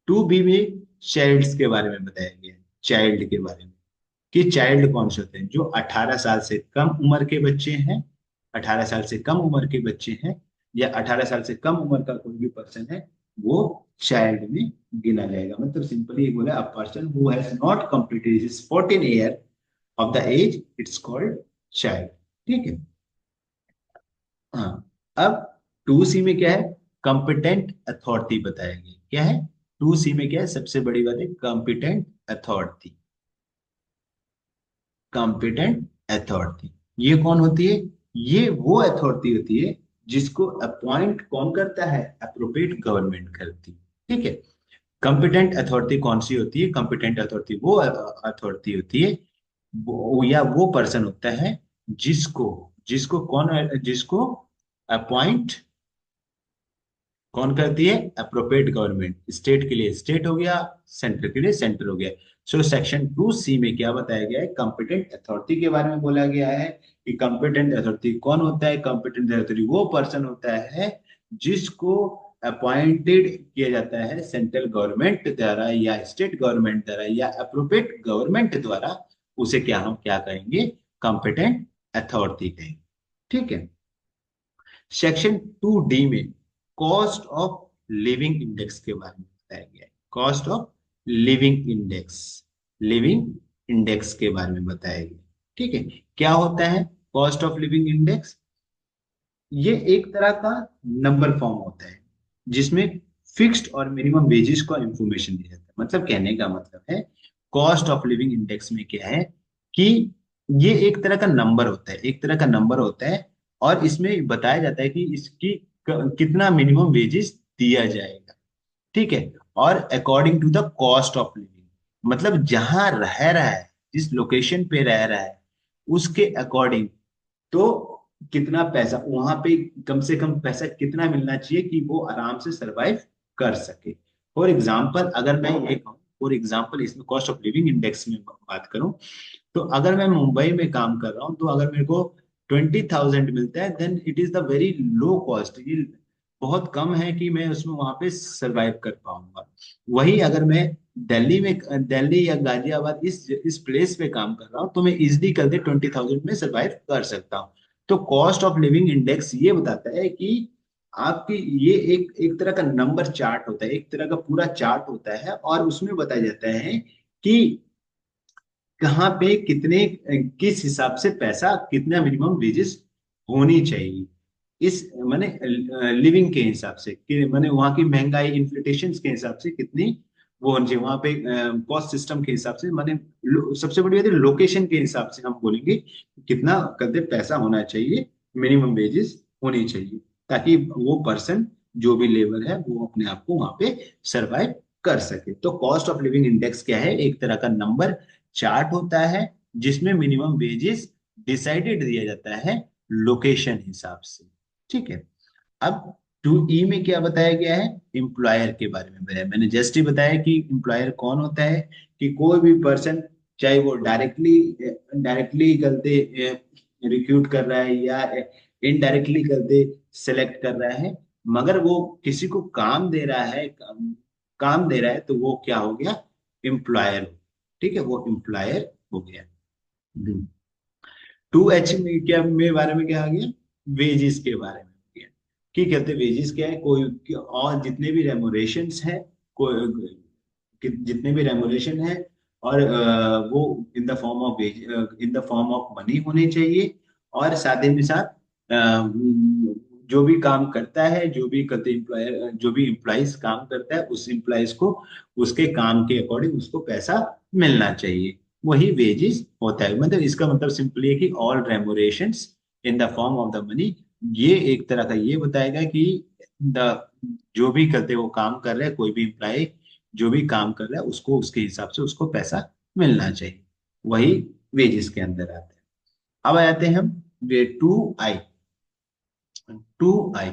2B में चाइल्ड्स के बारे में बताया गया है, चाइल्ड के बारे में, कि चाइल्ड कौन से होते हैं, जो 18 साल से कम उम्र के बच्चे हैं, 18 साल से कम उम्र के बच्चे हैं, या 18 साल से कम उम्र का कोई भी पर्सन है, वो चाइल्ड में गिना जाएगा। मतलब सिंपली ये बोला, a person who has not completed his 14 year of the age, it's called child. ठीक है। हाँ। अब 2C में क्या है, कॉम्पिटेंट अथॉरिटी बताया गया। क्या है 2C में, क्या है, सबसे बड़ी बात है कॉम्पिटेंट अथॉरिटी। कॉम्पिटेंट अथॉरिटी ये कौन होती है? ये वो अथॉरिटी होती है जिसको अपॉइंट कौन करता है? अप्रोप्रिएट गवर्नमेंट करती है। ठीक है। कॉम्पिटेंट अथॉरिटी कौन सी होती है? कॉम्पिटेंट अथॉरिटी वो अथॉरिटी होती है, या वो पर्सन होता है जिसको जिसको अपॉइंट कौन करती है? Appropriate government. स्टेट के लिए स्टेट हो गया, सेंटर के लिए सेंटर हो गया। सो सेक्शन 2C में क्या बताया गया है? कॉम्पिटेंट अथॉरिटी के बारे में बोला गया है कि कॉम्पिटेंट अथॉरिटी कौन होता है? कॉम्पिटेंट अथॉरिटी वो पर्सन होता है जिसको अपॉइंटेड किया जाता है सेंट्रल गवर्नमेंट द्वारा या स्टेट गवर्नमेंट द्वारा या अप्रोप्रिएट गवर्नमेंट द्वारा। उसे हम क्या कहेंगे? कॉम्पिटेंट अथॉरिटी कहेंगे। ठीक है। सेक्शन 2D में कॉस्ट ऑफ लिविंग इंडेक्स के बारे में बताया गया है। कॉस्ट ऑफ लिविंग इंडेक्स के बारे में बताया गया। ठीक है। क्या होता है कॉस्ट ऑफ लिविंग इंडेक्स? ये एक तरह का नंबर फॉर्म होता है जिसमें फिक्स्ड और मिनिमम वेजेस का इंफॉर्मेशन दिया जाता है। मतलब कहने का मतलब है, कॉस्ट ऑफ लिविंग इंडेक्स में क्या है कि ये एक तरह का नंबर होता है, एक तरह का नंबर होता है, और इसमें बताया जाता है कि इसकी कितना मिनिमम वेजेस दिया जाएगा। ठीक है। और according to the cost of living, मतलब जहां रह रहा है, जिस लोकेशन पे रह रहा है, उसके अकॉर्डिंग तो कितना पैसा वहां पे, कम से कम पैसा कितना मिलना चाहिए कि वो आराम से सरवाइव कर सके। फॉर एग्जाम्पल अगर मैं ये कहूँ, फॉर एग्जाम्पल इसमें कॉस्ट ऑफ लिविंग इंडेक्स में बात करूं, तो अगर मैं मुंबई में काम कर रहा हूँ, तो अगर मेरे को 20,000 मिलता है, then it is the very low cost. ये बहुत कम है कि मैं उसमें वहां पे सरवाइव कर पाऊंगा। वही अगर मैं दिल्ली या गाजियाबाद इस प्लेस पे काम कर रहा हूँ, तो मैं इजिली कर दे 20,000 में सरवाइव कर सकता हूँ। तो कॉस्ट ऑफ लिविंग इंडेक्स ये बताता है कि आपकी ये एक तरह का नंबर चार्ट होता है, एक तरह का पूरा चार्ट होता है, और उसमें बताया जाता है कि कहाँ पे कितने किस हिसाब से पैसा, कितना मिनिमम वेजेस होनी चाहिए, इस माने लिविंग के हिसाब से, कि माने वहाँ की महंगाई इन्फ्लेशन के हिसाब से कितनी वो होनी चाहिए वहाँ पे, कॉस्ट सिस्टम के हिसाब से, माने सबसे बड़ी बात है लोकेशन के हिसाब से हम बोलेंगे कितना कदे पैसा होना चाहिए, मिनिमम वेजेस होनी चाहिए, ताकि वो पर्सन जो भी लेबर है वो अपने आप को वहां पे सरवाइव कर सके। तो कॉस्ट ऑफ लिविंग इंडेक्स क्या है? एक तरह का नंबर चार्ट होता है जिसमें मिनिमम वेजेस डिसाइडेड दिया जाता है लोकेशन हिसाब से। ठीक है। अब 2E में क्या बताया गया है? एम्प्लॉयर के बारे में बताया। मैंने जस्ट ही बताया कि एम्प्लॉयर कौन होता है, कि कोई भी पर्सन, चाहे वो डायरेक्टली डायरेक्टली गलते रिक्रूट कर रहा है या इनडायरेक्टली गलते सेलेक्ट कर रहा है, मगर वो किसी को काम दे रहा है, काम दे रहा है, तो वो क्या हो गया? एम्प्लॉयर। ठीक है, वो एम्प्लॉयर हो गया। 2H में क्या में बारे में क्या आ गया? वेजेस के बारे में हो गया। कि कहते वेजेस क्या है? और जितने भी रेमोरेशंस हैं, कोई जितने भी रेमोरेशन है, और वो इन the form of in the form of money होने चाहिए। और साथ ही साथ जो भी काम करता है, जो भी कहते एम्प्लॉयर, जो भी एम्प्लॉइज काम करता है, उस एम्प्लॉइज को उसके काम के अकॉर्डिंग उसको पैसा मिलना चाहिए, वही वेजेस होता है। मतलब इसका मतलब सिंपली है कि all remunerations in the form of the money ये एक तरह का ये बताएगा कि द जो भी करते वो काम कर रहे हैं, कोई भी एम्प्लॉय जो भी काम कर रहा है उसको उसके हिसाब से उसको पैसा मिलना चाहिए। वही वेजेस के अंदर आते हैं। अब आ जाते हैं हम V two I. Two I,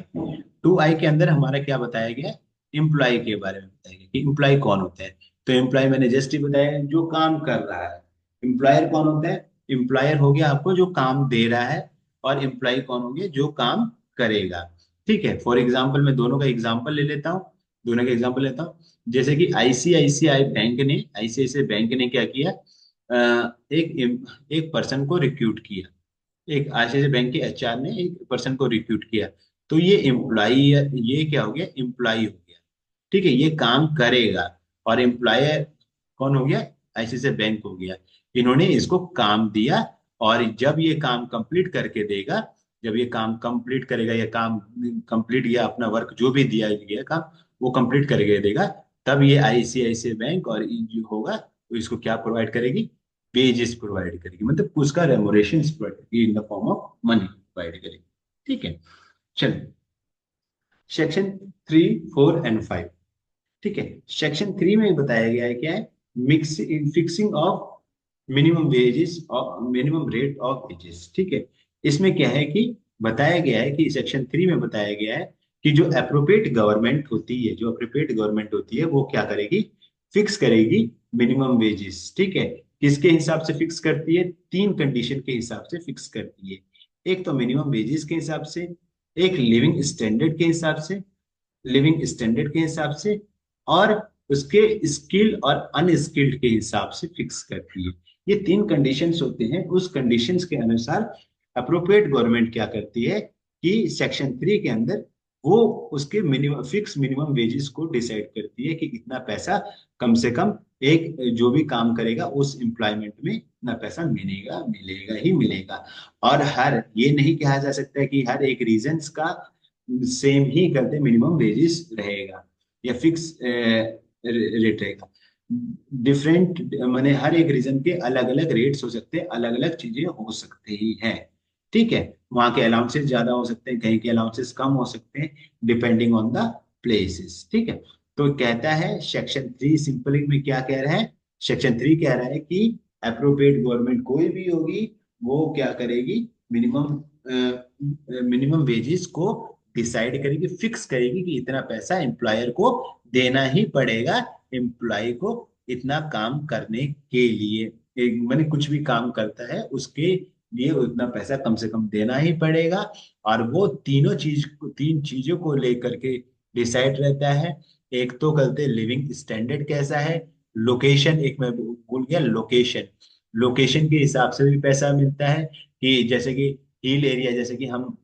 two I के अंदर हमारा क्या बताया गया, एम्प्लॉय के बारे में बताया गया कि एम्प्लॉय कौन होता है। तो एम्प्लॉय मैंने जस्ट ही बताया जो काम कर रहा है। एम्प्लॉयर कौन होता है, एम्प्लॉयर हो गया आपको जो काम दे रहा है, और एम्प्लॉय कौन हो गया जो काम करेगा। ठीक है, फॉर एग्जाम्पल मैं दोनों का एग्जाम्पल ले लेता हूँ, दोनों का एग्जाम्पल लेता हूँ। जैसे कि आईसीआईसीआई बैंक ने क्या किया, एक एक पर्सन को रिक्रूट किया, एक आईसीआईसीआई बैंक के एचआर ने एक पर्सन को रिक्रूट किया। तो ये एम्प्लॉई, ये क्या हो गया, एम्प्लॉई हो गया। ठीक है, ये काम करेगा। और एम्प्लॉयर कौन हो गया, आईसीआईसीआई बैंक हो गया। इन्होंने इसको काम दिया, और जब ये काम कंप्लीट करके देगा, जब ये काम कंप्लीट करेगा, या काम कंप्लीट, या अपना वर्क जो भी दिया गया काम वो कंप्लीट करके देगा, तब ये आईसीआईसीआई बैंक और ये जो होगा तो इसको क्या प्रोवाइड करेगी, वेजेस प्रोवाइड करेगी, मतलब उसका रेमोरेशन प्रोवाइड करेगी इन the form of money provide करेगी। ठीक है, चलिए सेक्शन 3, 4 एंड 5। ठीक है, सेक्शन 3 में बताया गया है क्या है, mix fixing of minimum wages और मिनिमम रेट ऑफ वेजेस। ठीक है, इसमें क्या है कि बताया गया है कि सेक्शन 3 में बताया गया है कि जो अप्रोप्रिएट गवर्नमेंट होती है, जो अप्रोप्रिएट गवर्नमेंट होती है वो क्या करेगी, फिक्स करेगी मिनिमम वेजेस। ठीक है, किसके हिसाब से फिक्स करती है, तीन कंडीशन के हिसाब से फिक्स करती है। एक तो मिनिमम वेजेस के हिसाब से, एक लिविंग स्टैंडर्ड के हिसाब से, लिविंग स्टैंडर्ड के हिसाब से, और उसके स्किल और अनस्किल्ड के हिसाब से फिक्स करती है। ये तीन कंडीशंस होते हैं, उस कंडीशंस के अनुसार अप्रोप्रिएट गवर्नमेंट क्या करती है कि सेक्शन 3 के अंदर वो उसके मिनिमम फिक्स मिनिमम वेजेस को डिसाइड करती है कि इतना पैसा कम से कम एक जो भी काम करेगा उस एम्प्लॉयमेंट में इतना पैसा मिलेगा, मिलेगा ही मिलेगा। और हर ये नहीं कहा जा सकता है कि हर एक रीजन्स का सेम ही करते मिनिमम वेजेस रहेगा या फिक्स रेट रहेगा। डिफरेंट माने हर एक रीजन के अलग अलग रेट्स हो सकते हैं, अलग अलग चीजें हो सकते ही हैं। ठीक है, वहां के अलाउंसेस ज्यादा हो सकते हैं, कहीं के अलाउंसेस कम हो सकते हैं, डिपेंडिंग ऑन द प्लेसेस। ठीक है, तो कहता है सेक्शन 3 सिंपली में क्या कह रहा है, सेक्शन 3 कह रहा है कि अप्रोप्रिएट गवर्नमेंट कोई भी होगी वो क्या करेगी, मिनिमम मिनिमम वेजेस को डिसाइड करेगी, फिक्स करेगी कि इतना पैसा एम्प्लॉयर को देना ही पड़ेगा एम्प्लॉय को इतना काम करने के लिए। एक मैंने कुछ भी काम करता है उसके लिए उतना पैसा कम से कम देना ही पड़ेगा। और वो तीन चीजों को लेकर के डिसाइड रहता है। एक तो कहते हैं लिविंग स्टैंडर्ड कैसा है, लोकेशन, एक मैं भूल गया, लोकेशन, लोकेशन के हिसाब से भी पैसा मिलता है। कि जैसे कि हिल एरिया, जैसे कि हम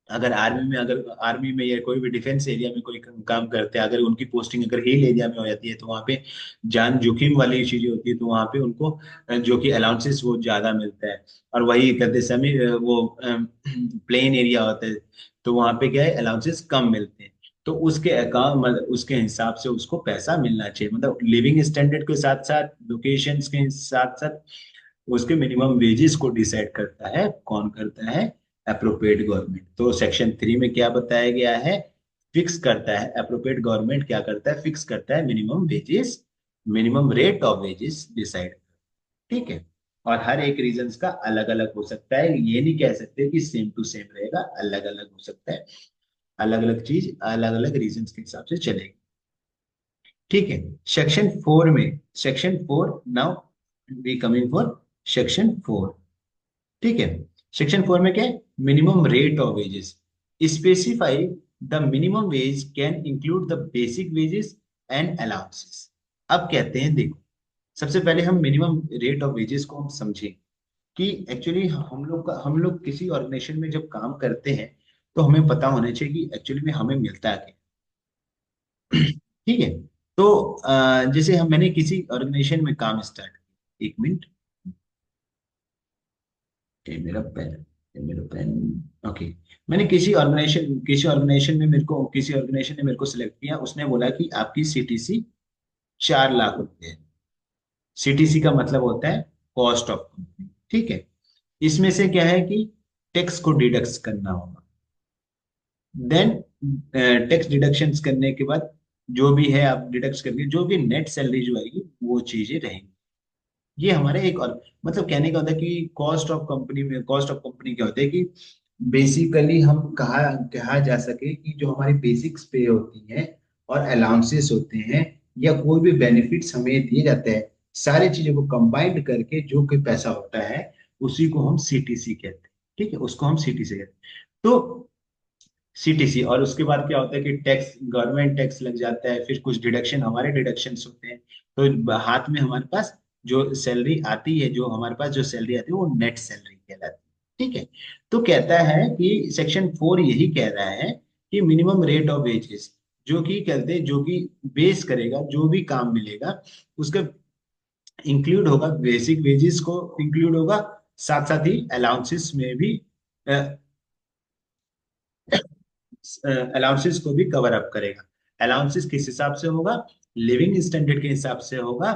अगर आर्मी में या कोई भी डिफेंस एरिया में कोई काम करते हैं, अगर उनकी पोस्टिंग अगर हिल एरिया में हो जाती है तो वहाँ पे जान जोखिम वाली चीजें होती है, तो वहाँ पे उनको जो कि अलाउंसेस वो ज्यादा मिलता है। और वही करते समय वो प्लेन एरिया होता है तो वहाँ पे क्या है, अलाउंसेस कम मिलते हैं। तो उसके अकाउंट मतलब उसके हिसाब से उसको पैसा मिलना चाहिए, मतलब लिविंग स्टैंडर्ड के साथ साथ लोकेशंस के साथ साथ उसके मिनिमम वेजेस को डिसाइड करता है, कौन करता है, अप्रोप्रिएट गवर्नमेंट। तो सेक्शन 3 में क्या बताया गया है, फिक्स करता है अप्रोप्रिएट गवर्नमेंट, क्या करता है, फिक्स करता है minimum wages, minimum rate of wages decide. ठीक है, और हर एक रीजन का अलग अलग हो सकता है, ये नहीं कह सकते कि सेम टू सेम रहेगा, अलग अलग हो सकता है, अलग अलग चीज अलग अलग रीजन के हिसाब से चलेगी। ठीक है, सेक्शन 4 में, section 4 now we coming for section 4। ठीक है, सेक्शन 4 में क्या है, minimum rate of wages specify the minimum wage can include the basic wages and allowances. अब कहते हैं देखो, सबसे पहले हम मिनिमम रेट ऑफ वेजेस को हम समझें कि एक्चुअली हम लोग किसी ऑर्गेनाइजेशन में जब काम करते हैं तो हमें पता होना चाहिए कि एक्चुअली में हमें मिलता है क्या। ठीक है, तो जैसे हम मैंने किसी ऑर्गेनाइजेशन में काम स्टार्ट किया, एक मिनट, ये मेरा पेन, ये मेरा पेन, ओके। मैंने किसी ऑर्गेनाइजेशन में मेरे को किसी ऑर्गेनाइजेशन ने मेरे को सिलेक्ट किया, उसने बोला कि आपकी सीटीसी 4 लाख रुपए है। सीटीसी का मतलब होता है कॉस्ट ऑफ कंपनी। ठीक है, इसमें से क्या है कि टैक्स को डिडक्ट करना होगा। देन टैक्स डिडक्शंस करने के बाद जो भी है आप डिडक्ट करके जो भी नेट सैलरी जो आएगी वो चीजें रहेंगी। ये हमारे एक और मतलब कहने का होता है कि कॉस्ट ऑफ कंपनी में, कॉस्ट ऑफ कंपनी क्या होता है कि बेसिकली हम कहा कहा जा सके कि जो हमारी बेसिक्स पे होती हैं और अलाउंसेस होते हैं या कोई भी बेनिफिट्स हमें दिए जाते हैं, सारी चीजों को कंबाइंड करके जो कोई पैसा होता है उसी को हम सीटीसी कहते हैं। ठीक है, उसको हम सीटीसी कहते हैं। तो सीटीसी, और उसके बाद क्या होता है कि टैक्स, गवर्नमेंट टैक्स लग जाता है, फिर कुछ डिडक्शन, हमारे डिडक्शंस होते हैं। तो हाथ में हमारे पास जो सैलरी आती है, जो हमारे पास जो सैलरी आती है वो नेट सैलरी कहलाती है। ठीक है। तो कहता है कि सेक्शन 4 यही कह रहा है कि मिनिमम रेट ऑफ वेजेस जो कि कहते हैं, जो कि बेस करेगा जो भी काम मिलेगा उसका इंक्लूड होगा, बेसिक वेजेस को इंक्लूड होगा, साथ साथ ही अलाउंसेस में भी अलाउंसेस को भी कवर अप करेगा। अलाउंसेस किस हिसाब से होगा? लिविंग स्टैंडर्ड के हिसाब से होगा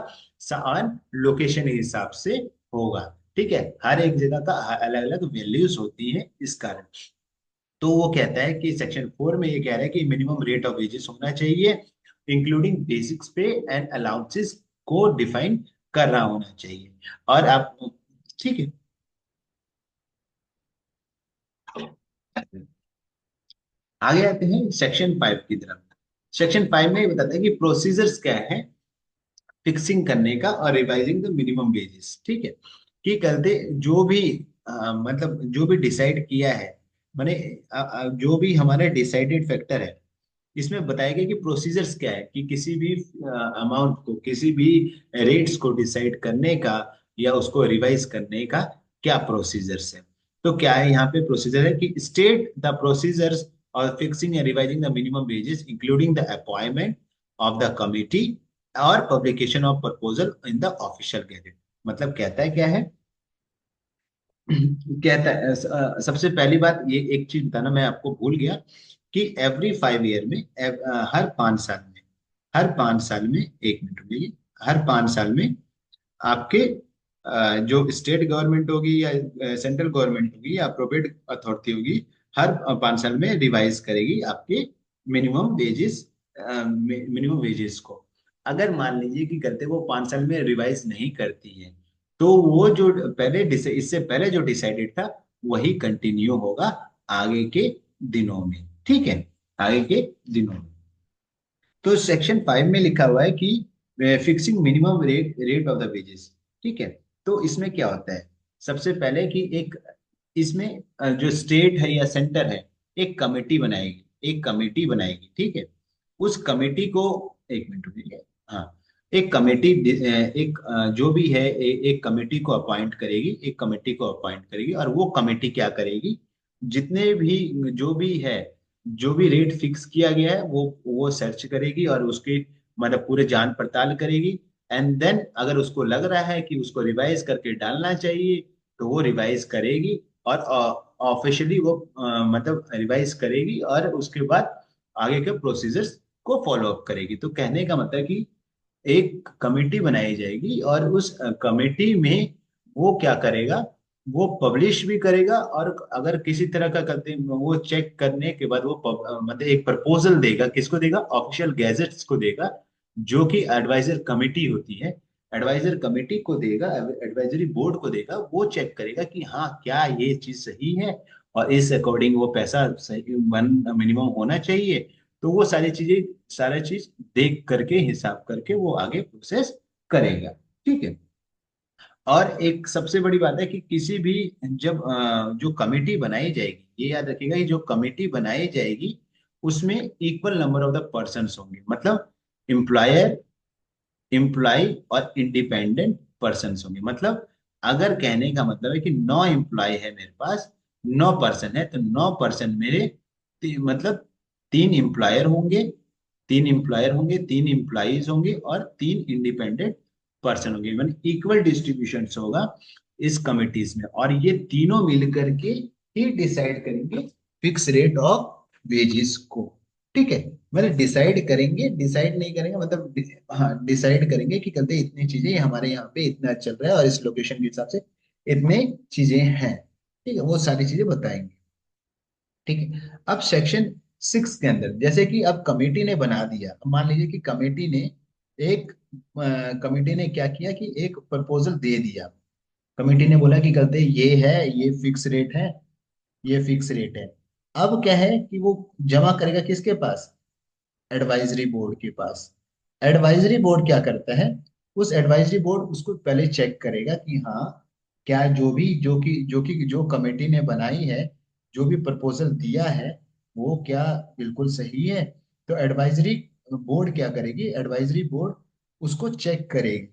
और लोकेशन के हिसाब से होगा। ठीक है, हर एक जगह का अलग अलग वैल्यूज होती है इस कारण। तो वो कहता है कि सेक्शन 4 में ये कह रहा है कि मिनिमम रेट ऑफ वेजेस होना चाहिए इंक्लूडिंग बेसिक्स पे एंड अलाउंसेस को डिफाइन कर रहा होना चाहिए। और आप, ठीक है, आगे आते हैं सेक्शन 5 की तरफ। सेक्शन 5 में ये बताता है कि प्रोसीजर्स क्या है फिक्सिंग करने का और रिवाइजिंग द मिनिमम वेजेस। ठीक है, कि कहते जो भी मतलब जो भी डिसाइड किया है, माने जो भी हमारे डिसाइडेड फैक्टर है, इसमें बताया गया कि प्रोसीजर्स क्या है कि किसी भी अमाउंट को, किसी भी रेट्स को डिसाइड करने का या उसको रिवाइज करने का क्या प्रोसीजर्स है। तो क्या है यहाँ पे प्रोसीजर है कि स्टेट द प्रोसीजर्स और fixing and revising the minimum wages including the appointment of the committee और publication of proposal in the official gazette. मतलब कहता है क्या है कहता है सबसे पहली बात ये एक चीज बताना मैं आपको भूल गया कि एवरी 5 ईयर में हर 5 साल में, हर 5 साल में, एक मिनट रुकिए, हर 5 साल में आपके जो स्टेट गवर्नमेंट होगी या सेंट्रल गवर्नमेंट होगी या अप्रोप्रिएट अथॉरिटी होगी, हर 5 साल में रिवाइज करेगी आपके मिनिमम वेजेस, मिनिमम वेजेस को। अगर मान लीजिए कि करते वो 5 साल में रिवाइज नहीं करती है, तो वो जो पहले इससे पहले जो डिसाइडेड था वही कंटिन्यू होगा आगे के दिनों में। ठीक है, आगे के दिनों में। तो सेक्शन 5 में लिखा हुआ है कि fixing minimum rate rate of the wages. ठीक है, तो इसमें क्या होता है, सबसे पहले कि एक इसमें जो स्टेट है या सेंटर है एक कमेटी बनाएगी, एक कमेटी बनाएगी। ठीक है, उस कमेटी को, एक मिनट रुकिए, हाँ, एक कमेटी, एक जो भी है एक कमेटी को अपॉइंट करेगी, एक कमेटी को अपॉइंट करेगी, और वो कमेटी क्या करेगी, जितने भी जो भी है, जो भी रेट फिक्स किया गया है वो सर्च करेगी और उसकी मतलब पूरे जांच पड़ताल करेगी। एंड देन अगर उसको लग रहा है कि उसको रिवाइज करके डालना चाहिए तो वो रिवाइज करेगी और ऑफिशियली वो मतलब रिवाइज करेगी और उसके बाद आगे के प्रोसीजर्स को फॉलो अप करेगी। तो कहने का मतलब कि एक कमेटी बनाई जाएगी और उस कमेटी में वो क्या करेगा, वो पब्लिश भी करेगा, और अगर किसी तरह का करते वो चेक करने के बाद वो मतलब एक प्रपोजल देगा, किसको देगा, ऑफिशियल गैजेट्स को देगा, जो कि एडवाइजर कमेटी होती है, एडवाइजर कमेटी को देगा, एडवाइजरी बोर्ड को देगा। वो चेक करेगा कि हाँ क्या ये चीज सही है और इस अकॉर्डिंग वो पैसा सही मिनिमम होना चाहिए। तो वो सारी चीजें, सारा चीज देख करके हिसाब करके वो आगे प्रोसेस करेगा। ठीक है, और एक सबसे बड़ी बात है कि किसी भी जब जो कमेटी बनाई जाएगी, ये याद रखिएगा कि जो कमेटी बनाई जाएगी उसमें equal number of the persons होंगे। मतलब एम्प्लॉयर, एम्प्लॉय और इंडिपेंडेंट पर्सन्स होंगे। मतलब अगर कहने का मतलब है कि 9 एम्प्लॉय है मेरे पास, 9 पर्सन है, तो 9 पर्सन मेरे मतलब 3 एम्प्लॉयर होंगे, 3 एम्प्लॉयर होंगे, 3 एम्प्लॉयज होंगे और 3 इंडिपेंडेंट पर्सन होंगे। मतलब इक्वल डिस्ट्रीब्यूशन होगा इस कमिटीज में, और ये तीनों मिल करके ही डिसाइड करेंगे फिक्स रेट ऑफ वेजेस को। ठीक है, मतलब डिसाइड करेंगे, डिसाइड नहीं करेंगे मतलब हाँ डिसाइड करेंगे कि कहते हैं इतनी चीजें हमारे यहाँ पे इतना चल रहा है और इस लोकेशन के हिसाब से इतने चीजें हैं। ठीक है, वो सारी चीजें बताएंगे। ठीक है, अब सेक्शन सिक्स के अंदर जैसे कि अब कमेटी ने बना दिया, अब मान लीजिए कि एक कमेटी ने क्या किया कि एक प्रपोजल दे दिया। कमेटी ने बोला कि कहते ये है, ये फिक्स रेट है, ये फिक्स रेट है। अब क्या है कि वो जमा करेगा किसके पास? एडवाइजरी बोर्ड के पास। एडवाइजरी बोर्ड क्या करता है? उस एडवाइजरी बोर्ड उसको पहले चेक करेगा कि हाँ, क्या जो कमेटी ने बनाई है, जो भी प्रपोजल दिया है, वो क्या बिल्कुल सही है। तो एडवाइजरी बोर्ड क्या करेगी? एडवाइजरी बोर्ड उसको चेक करेगी,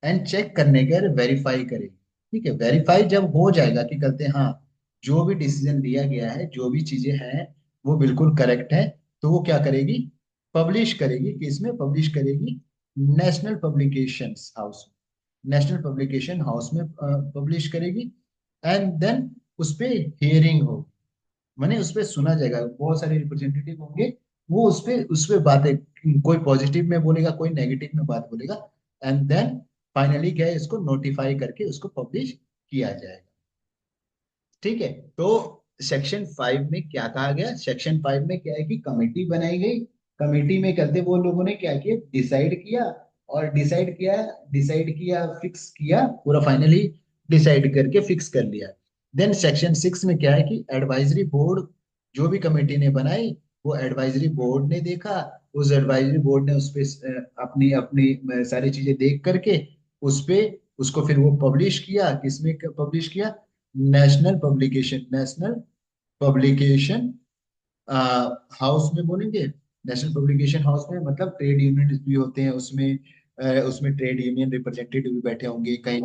एंड चेक करने के वेरीफाई करेगी। ठीक है, वेरीफाई जब हो जाएगा कि कहते हैं हाँ, जो भी डिसीजन लिया गया है, जो भी चीजें हैं, वो बिल्कुल करेक्ट है, तो वो क्या करेगी? पब्लिश करेगी। किसमें पब्लिश करेगी? National publications house, national publication house में पब्लिश करेगी। एंड देन उस पे हियरिंग हो, माने उस पे सुना जाएगा, बहुत सारे रिप्रेजेंटेटिव होंगे, वो उस पे बातें, कोई पॉजिटिव में बोलेगा, कोई नेगेटिव में बात बोलेगा। एंड देन फाइनली क्या है, इसको नोटिफाई करके उसको पब्लिश किया जाएगा। ठीक है, तो सेक्शन 5 में क्या कहा गया? सेक्शन 5 में क्या है कि कमेटी बनाई गई। कमेटी में कहते वो लोगों ने क्या किया? डिसाइड किया, और डिसाइड किया, फिक्स किया, पूरा फाइनली डिसाइड करके फिक्स कर लिया। देन सेक्शन 6 में क्या है कि एडवाइजरी बोर्ड, जो भी कमेटी ने बनाई, वो एडवाइजरी बोर्ड ने देखा, उस एडवाइजरी बोर्ड ने उस पे अपनी अपनी सारी चीजें देख करके उस पे उसको फिर वो पब्लिश किया। किसमें पब्लिश किया? नेशनल पब्लिकेशन हाउस में बोलेंगे। नेशनल पब्लिकेशन हाउस में मतलब ट्रेड यूनियन भी होते हैं उसमें, उसमें ट्रेड यूनियन रिप्रेजेंटेटिव भी बैठे होंगे, कहीं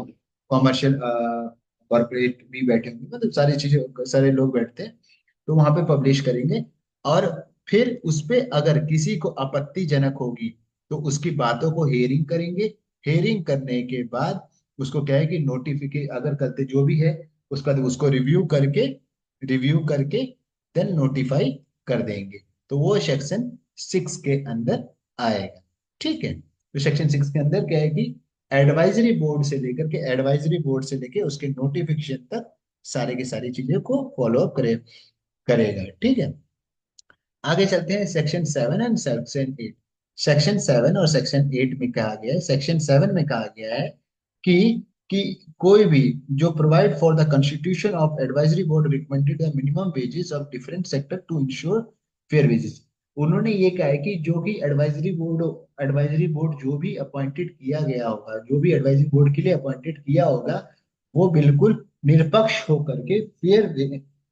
कॉमर्शियल कॉर्पोरेट भी बैठे होंगे, मतलब सारी चीजें, सारे लोग बैठते हैं, तो वहां पे पब्लिश करेंगे। और फिर उस पे अगर किसी को आपत्तिजनक होगी, तो उसकी बातों को हेयरिंग करेंगे। हेयरिंग करने के बाद उसको क्या है कि नोटिफिके अगर करते जो भी है, उसका उसको रिव्यू करके देन नोटिफाई कर देंगे। तो वो सेक्शन 6 के अंदर आएगा। ठीक है, तो सेक्शन 6 के अंदर क्या है कि एडवाइजरी बोर्ड से लेके उसके नोटिफिकेशन तक सारे के सारी चीजें को फॉलो अप करेगा। ठीक है, आगे चलते हैं सेक्शन 7 एंड सेक्शन 8। सेक्शन 7 और सेक्शन 8 में कहा गया है, सेक्शन 7 में कहा गया है कि कि कोई भी जो provide for the constitution of advisory board recommended the minimum wages of different sector to ensure fair wages. उन्होंने ये कहा है कि जो भी एडवाइजरी बोर्ड जो भी अपॉइंटेड किया गया होगा, जो भी एडवाइजरी बोर्ड के लिए अपॉइंटेड किया होगा, वो बिल्कुल निष्पक्ष होकर के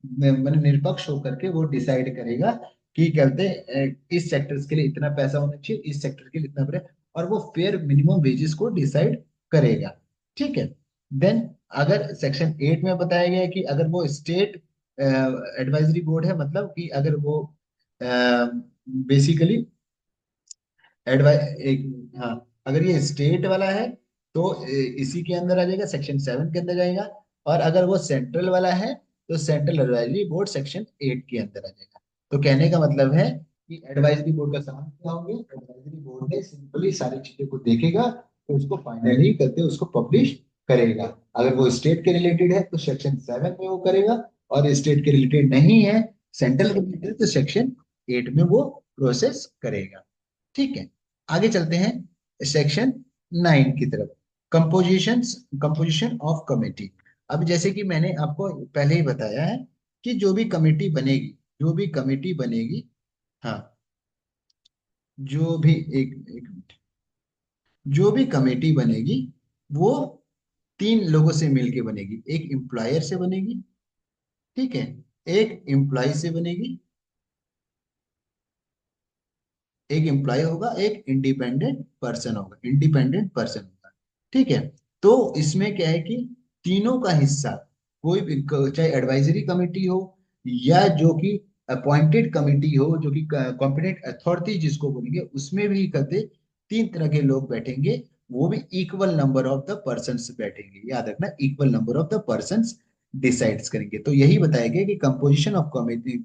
मतलब निष्पक्ष होकर के वो डिसाइड करेगा कि कहते हैं इस सेक्टर्स के लिए इतना पैसा होना चाहिए, इस सेक्टर के लिए इतना पैसा, और वो फेयर मिनिमम वेजेस को डिसाइड करेगा। ठीक है, देन अगर सेक्शन 8 में बताया गया है कि अगर वो स्टेट एडवाइजरी बोर्ड है, मतलब कि अगर वो बेसिकली एक, हाँ, अगर ये स्टेट वाला है तो इसी के अंदर आ जाएगा, सेक्शन 7 के अंदर जाएगा। और अगर वो सेंट्रल वाला है तो सेंट्रल एडवाइजरी बोर्ड सेक्शन 8 के अंदर आ जाएगा। तो कहने का मतलब है कि एडवाइजरी बोर्ड का काम क्या होंगे? एडवाइजरी बोर्ड ने सिंपली सारी चीजों को देखेगा, तो उसको फाइनली करके उसको पब्लिश करेगा। अगर वो स्टेट के रिलेटेड है तो सेक्शन 7 में वो करेगा, और स्टेट के रिलेटेड नहीं है, सेंट्रल के रिलेटेड, तो सेक्शन 8 में वो प्रोसेस करेगा। ठीक है, आगे चलते हैं सेक्शन 9 की तरफ। Composition composition of committee. अब जैसे कि मैंने आपको पहले ही बताया है कि जो भी कमेटी बनेगी, हाँ, जो भी एक मिनट, जो भी कमेटी बनेगी वो तीन लोगों से मिलके बनेगी। एक एम्प्लॉयर से बनेगी, ठीक है, एक एम्प्लॉय से बनेगी, एक एम्प्लॉय होगा, एक इंडिपेंडेंट पर्सन होगा। ठीक है, तो इसमें क्या है कि तीनों का हिस्सा, कोई भी चाहे एडवाइजरी कमेटी हो या जो कि अपॉइंटेड कमेटी हो, जो कि कॉम्पिटेंट अथॉरिटी जिसको बोलेंगे, उसमें भी कहते तीन तरह के लोग बैठेंगे। वो भी equal number of the persons बैठेंगे, याद रखना, equal number of the persons decides करेंगे। तो यही बताया गया कि कंपोजिशन ऑफ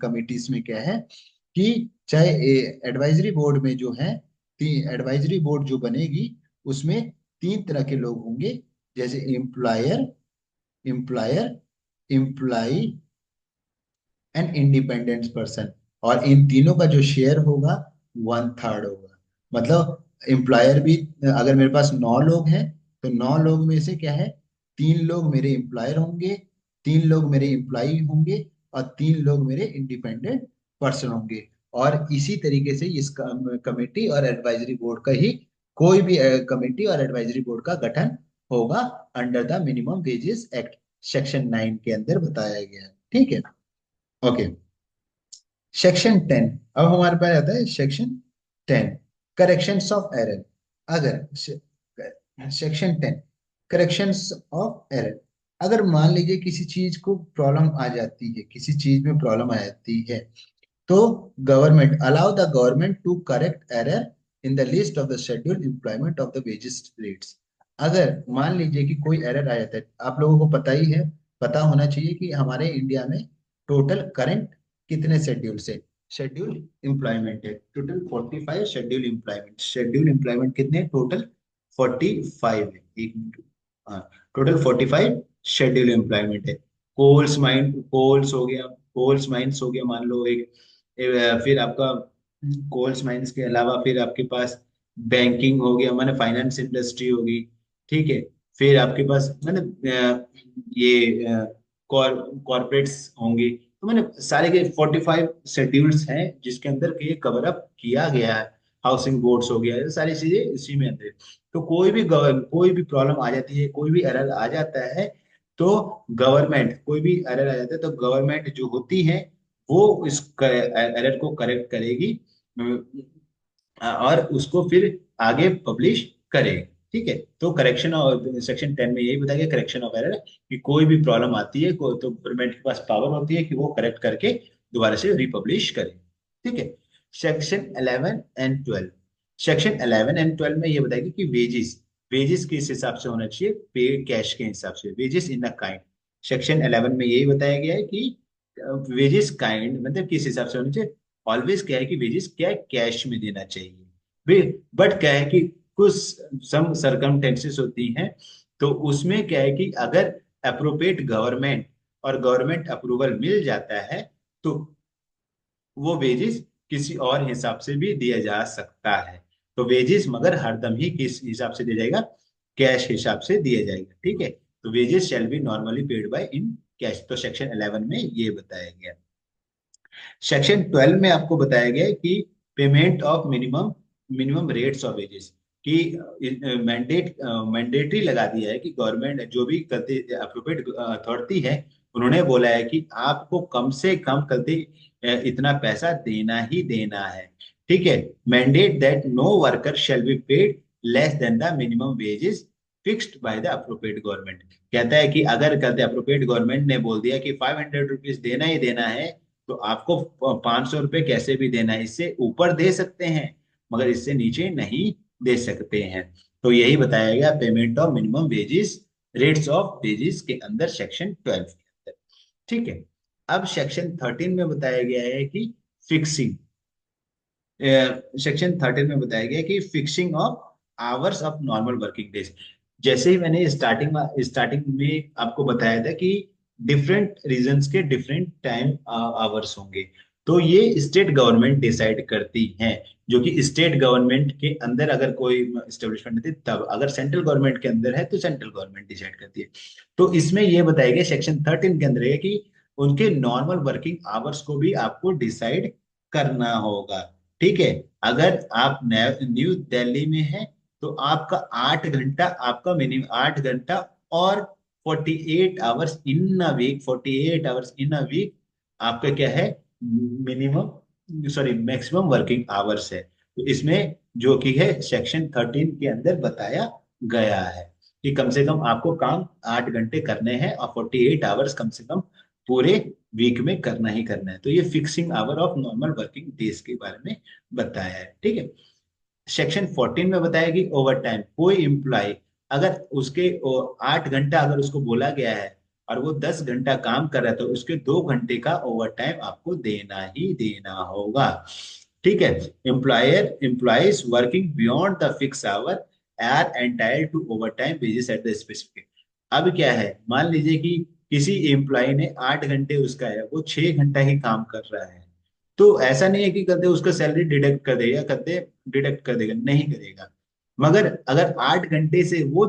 कमिटीज में क्या है कि चाहे एडवाइजरी बोर्ड में जो है, एडवाइजरी बोर्ड जो बनेगी उसमें तीन तरह के लोग होंगे, जैसे employer, employer, employee and independent person. और इन तीनों का जो शेयर होगा 1/3 होगा। मतलब एम्प्लॉयर भी, अगर मेरे पास 9 लोग हैं तो 9 लोग में से क्या है, 3 लोग मेरे एम्प्लॉयर होंगे, 3 लोग मेरे एम्प्लॉई होंगे, और 3 लोग मेरे इंडिपेंडेंट पर्सन होंगे। और इसी तरीके से इस कमेटी और एडवाइजरी बोर्ड का ही, कोई भी कमेटी और एडवाइजरी बोर्ड का गठन होगा under the minimum wages act, section 9 के अंदर बताया गया है। ठीक है, ओके। सेक्शन 10, अब हमारे पास आता है सेक्शन 10, करेक्शंस ऑफ एरर। अगर सेक्शन 10, करेक्शंस ऑफ एरर, अगर मान लीजिए किसी चीज को प्रॉब्लम आ जाती है, किसी चीज में प्रॉब्लम आ जाती है, तो government allow the government to correct error in the list of the schedule employment of the wages rates. अगर मान लीजिए कि कोई एरर आ जाता है, आप लोगों को पता ही है, पता होना चाहिए कि हमारे इंडिया में टोटल करंट कितने शेड्यूल से, शेड्यूल एम्प्लॉयमेंट है total 45 schedule employment. Schedule employment कितने टोटल 45 है, एक मिनट, हाँ, टोटल 45 शेड्यूल एम्प्लॉयमेंट है। कोल्स माइन, कोल्स हो गया, कोल्स माइंस हो गया मान लो एक, फिर आपका कोल्स माइंस के अलावा फिर आपके पास बैंकिंग हो गया, माने फाइनेंस इंडस्ट्री होगी, ठीक है। फिर आपके पास माने ये कॉर्पोरेट्स होंगे। तो मैंने सारे के 45 शेड्यूल्स हैं जिसके अंदर के ये कवर अप किया गया है। हाउसिंग बोर्ड्स हो गया, ये सारी चीजें इसी में अंदर। तो कोई भी प्रॉब्लम आ जाती है, कोई भी एरर आ जाता है, तो गवर्नमेंट, कोई भी एरर आ जाता है तो गवर्नमेंट जो होती है वो इस एरर को करेक्ट करेगी, और उसको फिर आगे पब्लिश करेगी। ठीक है, तो करेक्शन और सेक्शन 10 में यही बताया गया, करेक्शन ऑफ एरर, कि कोई भी प्रॉब्लम आती है तो गवर्नमेंट के पास पावर होती है कि वो करेक्ट करके दोबारा से रिपब्लिश करे। ठीक है। सेक्शन 11 एंड 12, सेक्शन 11 एंड 12 में ये बताएगी कि वेजेस, वेजेस किस हिसाब से होना चाहिए, पे कैश के हिसाब से, wages in a kind. Section 11 में यही बताया गया है कि वेजेस काइंड मतलब किस हिसाब से होना चाहिए। ऑलवेज क्या है कि वेजेस क्या है, कैश में देना चाहिए। बट क्या है कि कुछ सम सरकमटेंसेस होती हैं, तो उसमें क्या है कि अगर अप्रोप्रिएट गवर्नमेंट और गवर्नमेंट अप्रूवल मिल जाता है, तो वो वेजेस किसी और हिसाब से भी दिया जा सकता है। तो वेजेस मगर हरदम ही किस हिसाब से दिया जाएगा, कैश हिसाब से दिया जाएगा। ठीक है, तो wages shall be normally paid by in cash. तो सेक्शन 11 में ये बताया गया। सेक्शन 12 में आपको बताया गया है कि payment of minimum, minimum rates of wages की मैंडेटरी लगा दिया है कि गवर्नमेंट जो भी करते अप्रोप्रिएट अथॉरिटी है, उन्होंने बोला है कि आपको कम से कम करते इतना पैसा देना ही देना है। ठीक है, mandate that no worker shall be paid less than the minimum wages fixed by the appropriate government. कहता है कि अगर कहते अप्रोप्रिएट गवर्नमेंट ने बोल दिया कि 500 रुपीज देना ही देना है, तो आपको 500 रुपये कैसे भी देना है, इससे ऊपर दे सकते हैं मगर इससे नीचे नहीं दे सकते हैं। तो यही बताया गया payment of minimum wages, rates of wages के अंदर सेक्शन 12 के अंदर। ठीक है, अब सेक्शन 13 में बताया गया है कि फिक्सिंग, सेक्शन 13 में बताया गया कि fixing of hours of normal working days. जैसे ही मैंने स्टार्टिंग में आपको बताया था कि डिफरेंट रीजन्स के डिफरेंट टाइम आवर्स होंगे, तो ये स्टेट गवर्नमेंट डिसाइड करती हैं। जो कि स्टेट गवर्नमेंट के अंदर अगर कोई स्टेब्लिशमेंट है तब, अगर सेंट्रल गवर्नमेंट के अंदर है तो सेंट्रल गवर्नमेंट डिसाइड करती है। तो इसमें यह बताया गया सेक्शन 13 के अंदर है कि उनके नॉर्मल वर्किंग आवर्स को भी आपको डिसाइड करना होगा। ठीक है, अगर आप न्यू दिल्ली में हैं तो आपका 8 घंटा, आपका मिनिमम 8 घंटा, और 48 hours in a week, 48 hours in a week आपका क्या है, minimum, sorry maximum working hours है। तो इसमें जो कि है सेक्शन 13 के अंदर बताया गया है कि कम से कम आपको काम 8 घंटे करने हैं और 48 आवर्स कम से कम पूरे वीक में करना ही करना है। तो ये fixing hour of normal working days के बारे में बताया है। ठीक है, सेक्शन 14 में बताया कि ओवर टाइम, कोई एम्प्लॉय अगर उसके 8 घंटा अगर उसको बोला गया है और वो 10 घंटा काम कर रहा है, तो उसके 2 घंटे का ओवर टाइम आपको देना ही देना होगा। ठीक है, employer employees working beyond the fix hour are entitled to overtime wages at the specific. अब क्या है, मान लीजिए कि किसी एम्प्लॉय ने 8 घंटे उसका है, वो 6 घंटा ही काम कर रहा है, तो ऐसा नहीं है कि कहते उसका सैलरी डिडक्ट कर देगा, कहते डिडक्ट कर देगा, नहीं करेगा। मगर अगर 8 घंटे से वो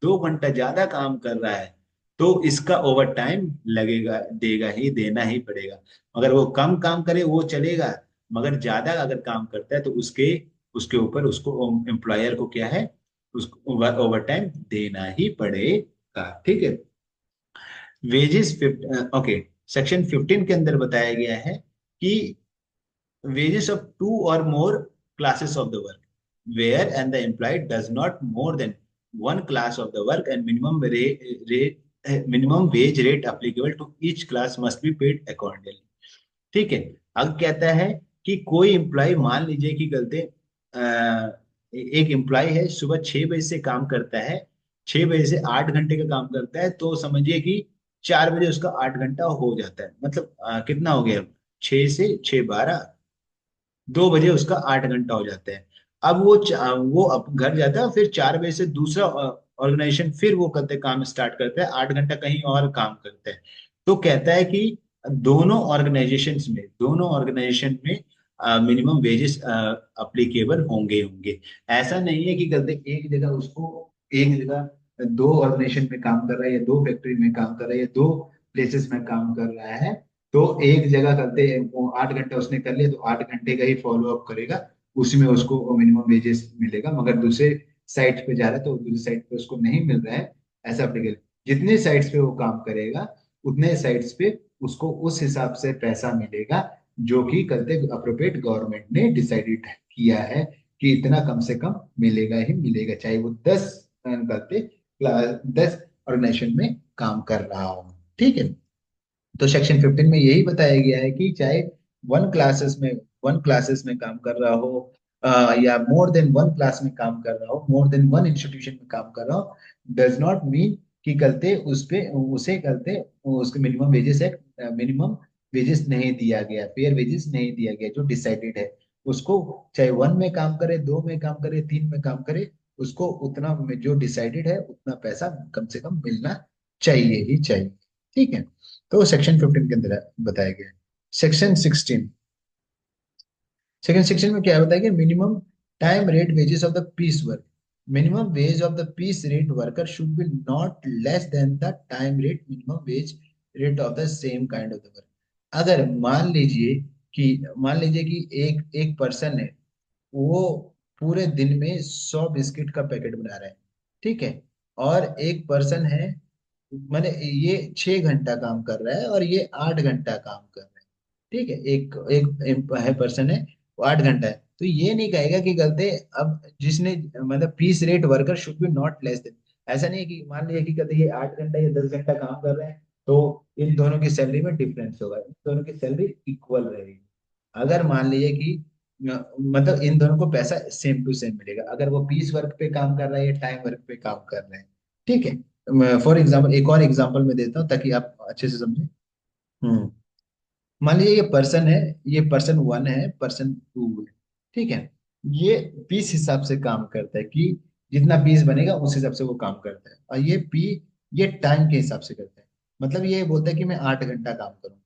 2 घंटा ज्यादा काम कर रहा है तो इसका ओवर टाइम लगेगा, देगा ही, देना ही पड़ेगा। अगर वो कम काम करे वो चलेगा, मगर ज्यादा अगर काम करता है तो उसके उसके ऊपर उसको एम्प्लॉयर को क्या है, उसको ओवर टाइम देना ही पड़ेगा। ठीक है। वेजेस, ओके, सेक्शन 15 के अंदर बताया गया है कि wages of two or more classes of the work where and the employee does not more than one class of the work and minimum wage rate applicable to each class must be paid accordingly। ठीक है। अब कहता है कि कोई एम्प्लॉय, मान लीजिए कि गलती एक एम्प्लॉय है, सुबह 6 बजे से काम करता है, 6 बजे से 8 घंटे का काम करता है, तो समझिए कि 4 बजे उसका 8 घंटा हो जाता है, मतलब कितना हो गया, 6 से 6 12, 2 बजे उसका 8 घंटा हो जाता है। अब वो अब घर जाता है, फिर 4 बजे से दूसरा ऑर्गेनाइजेशन फिर वो करते काम स्टार्ट करता है, 8 घंटा कहीं और काम करता है। तो कहता है कि दोनों ऑर्गेनाइजेशन में मिनिमम वेजेस अप्लीकेबल होंगे होंगे। ऐसा नहीं है कि कहते एक जगह उसको, एक जगह दो ऑर्गेनाइजेशन में काम कर रहा है या दो फैक्ट्री में काम कर रहा है या दो प्लेसेस में काम कर रहा है, तो एक जगह करते हैं वो 8 घंटा उसने कर लिया तो 8 घंटे का ही फॉलो अप करेगा, उसमें उसको मिनिमम वेजेस मिलेगा। मगर दूसरे साइट पे जा रहा है तो दूसरे साइट पे उसको नहीं मिल रहा है, ऐसा अप्लीकेबल। जितने साइट्स पे वो काम करेगा उतने साइट्स पे उसको उस हिसाब से पैसा मिलेगा, जो कि करते अप्रोप्रिएट गवर्नमेंट ने डिसाइडेड किया है कि इतना कम से कम मिलेगा ही मिलेगा, चाहे वो 10 ऑर्गेनाइजेशन में काम कर रहा हो। ठीक है। तो सेक्शन 15 में यही बताया गया है कि चाहे वन क्लासेस में वन क्लासेस में काम कर रहा हो, या मोर देन वन क्लास में काम कर रहा हो, मोर देन वन इंस्टीट्यूशन में काम कर रहा हो, डज नॉट मीन कि गलते उस पे उसे गलते उसके मिनिमम वेजेस है, मिनिमम वेजेस नहीं दिया गया, फेयर वेजेस नहीं दिया गया जो डिसाइडेड है उसको। चाहे वन में काम करे, दो में काम करे, तीन में काम करे, उसको उतना जो डिसाइडेड है उतना पैसा कम से कम मिलना चाहिए ही चाहिए। ठीक है। तो सेक्शन 15 के अंदर बताया गया है। सेक्शन 16, सेक्शन 16 में क्या बताया गया, minimum time rate wages of the piece work. Minimum wage of the piece rate worker should be not less than the time rate minimum wage rate of the same kind of the work. अगर मान लीजिए कि एक एक पर्सन है, वो पूरे दिन में 100 बिस्किट का पैकेट बना रहा है, ठीक है, और एक पर्सन है, माने ये 6 घंटा काम कर रहा है और ये 8 घंटा काम कर रहा है, ठीक है, एक है पर्सन है, वो 8 घंटा है, तो ये नहीं कहेगा कि गलती, अब जिसने मतलब piece rate worker should be not less than, ऐसा नहीं है कि मान लिया कि कहते ये 8 घंटा या 10 घंटा काम कर रहे हैं तो इन दोनों की सैलरी में डिफरेंस होगा, इन दोनों की सैलरी इक्वल रहेगी। अगर मान लीजिए कि मतलब इन दोनों को पैसा सेम टू सेम मिलेगा, अगर वो पीस वर्क पे काम कर रहा है या टाइम वर्क पे काम कर रहे हैं। ठीक है। फॉर एग्जाम्पल एक और एग्जाम्पल मैं देता हूँ ताकि आप अच्छे से समझें। हम्म मान लीजिए ये पर्सन है, ये पर्सन वन है, पर्सन टू है, ठीक है। ये पीस हिसाब से काम करता है कि जितना पीस बनेगा उस हिसाब से वो काम करता है, और ये टाइम के हिसाब से करता है, मतलब ये बोलता है कि मैं 8 घंटा काम करूँ,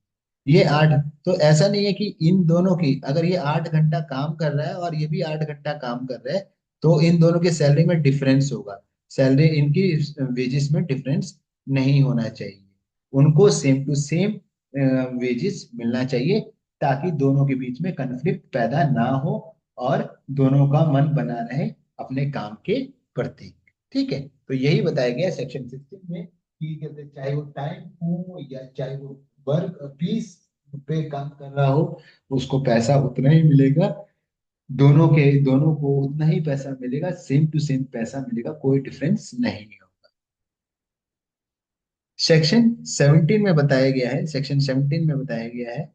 ये आठ। तो ऐसा नहीं है कि इन दोनों की, अगर ये 8 घंटा काम कर रहा है और ये भी 8 घंटा काम कर रहा है, तो इन दोनों की सैलरी में डिफरेंस होगा, सैलरी इनकी वेजेस में डिफरेंस नहीं होना चाहिए, उनको सेम टू सेम वेजेस मिलना चाहिए, ताकि दोनों के बीच में कन्फ्लिक्ट पैदा ना हो और दोनों का मन बना रहे अपने काम के प्रति। ठीक है। तो यही बताया गया सेक्शन 16 में कि कहते चाहे वो टाइम हो या चाहे वो वर्क पीस पे काम कर रहा हो, उसको पैसा उतना ही मिलेगा, दोनों को उतना ही पैसा मिलेगा, सेम टू सेम पैसा मिलेगा, कोई डिफरेंस नहीं होगा। सेक्शन 17 में बताया गया है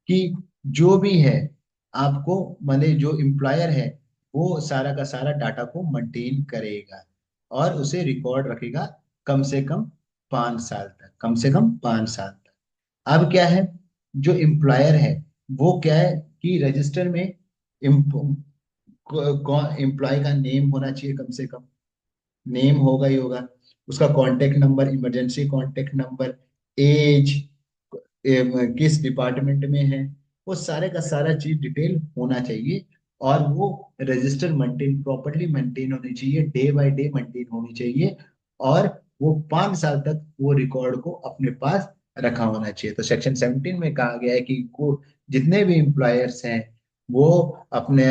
कि जो भी है आपको, माने जो एम्प्लॉयर है वो सारा का सारा डाटा को मेंटेन करेगा और उसे रिकॉर्ड रखेगा कम से कम 5 साल तक, कम से कम 5 साल तक। अब क्या है, जो एम्प्लॉयर है वो क्या है कि रजिस्टर में एम्प्लॉय का नेम होना चाहिए, कम से कम नेम होगा ही होगा, उसका contact number, emergency contact number, age, किस डिपार्टमेंट में है, वो सारे का सारा चीज डिटेल होना चाहिए, और वो रजिस्टर मेंटेन प्रॉपरली मेंटेन होनी चाहिए, डे बाय डे मेंटेन होनी चाहिए, और वो 5 साल तक वो रिकॉर्ड को अपने पास रखा होना चाहिए। तो सेक्शन 17 में कहा गया है कि को जितने भी एम्प्लॉयर्स हैं वो अपने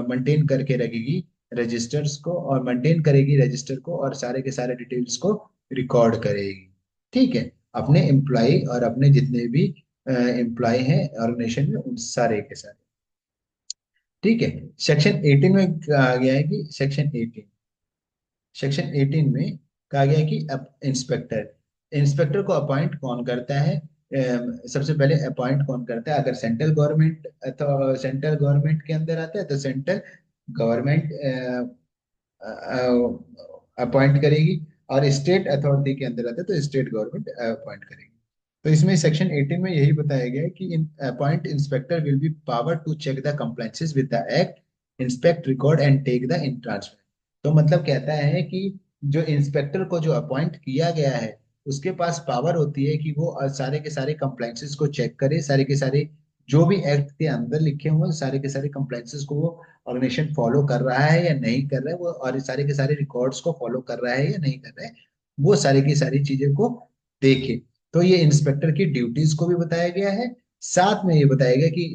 मेंटेन करके रखेगी रजिस्टर्स को, और मेंटेन करेगी रजिस्टर को, और सारे के सारे डिटेल्स को रिकॉर्ड करेगी। ठीक है, अपने एम्प्लॉय और अपने जितने भी एम्प्लॉय हैं ऑर्गेनाइजेशन में, उन सारे के सारे। ठीक है, सेक्शन 18 में कहा गया है कि सेक्शन 18 में कहा गया है कि इंस्पेक्टर इंस्पेक्टर को अपॉइंट कौन करता है? सबसे पहले अपॉइंट कौन करता है? अगर सेंट्रल गवर्नमेंट, तो सेंट्रल गवर्नमेंट के अंदर आता है तो सेंट्रल गवर्नमेंट अपॉइंट करेगी, और स्टेट अथॉरिटी के अंदर आता है तो स्टेट गवर्नमेंट अपॉइंट करेगी। तो इसमें सेक्शन 18 में यही बताया गया है कि appoint inspector will be power to check the compliances with the act, inspect record and take the in transfer. तो मतलब कहता है कि जो इंस्पेक्टर को जो अपॉइंट किया गया है, उसके पास पावर होती है कि वो सारे के सारे कंप्लायंसेस को चेक करे, सारे के सारे जो भी एक्ट के अंदर लिखे हुए हैं, सारे के सारे कंप्लायंसेस को वो ऑर्गेनाइजेशन फॉलो कर रहा है या नहीं कर रहा है, वो और ये सारे के सारे रिकॉर्ड्स को फॉलो कर रहा है या नहीं कर रहा है, वो सारी की सारी चीजें को देखे। तो ये इंस्पेक्टर की ड्यूटीज को भी बताया गया है। साथ में ये बताया गया कि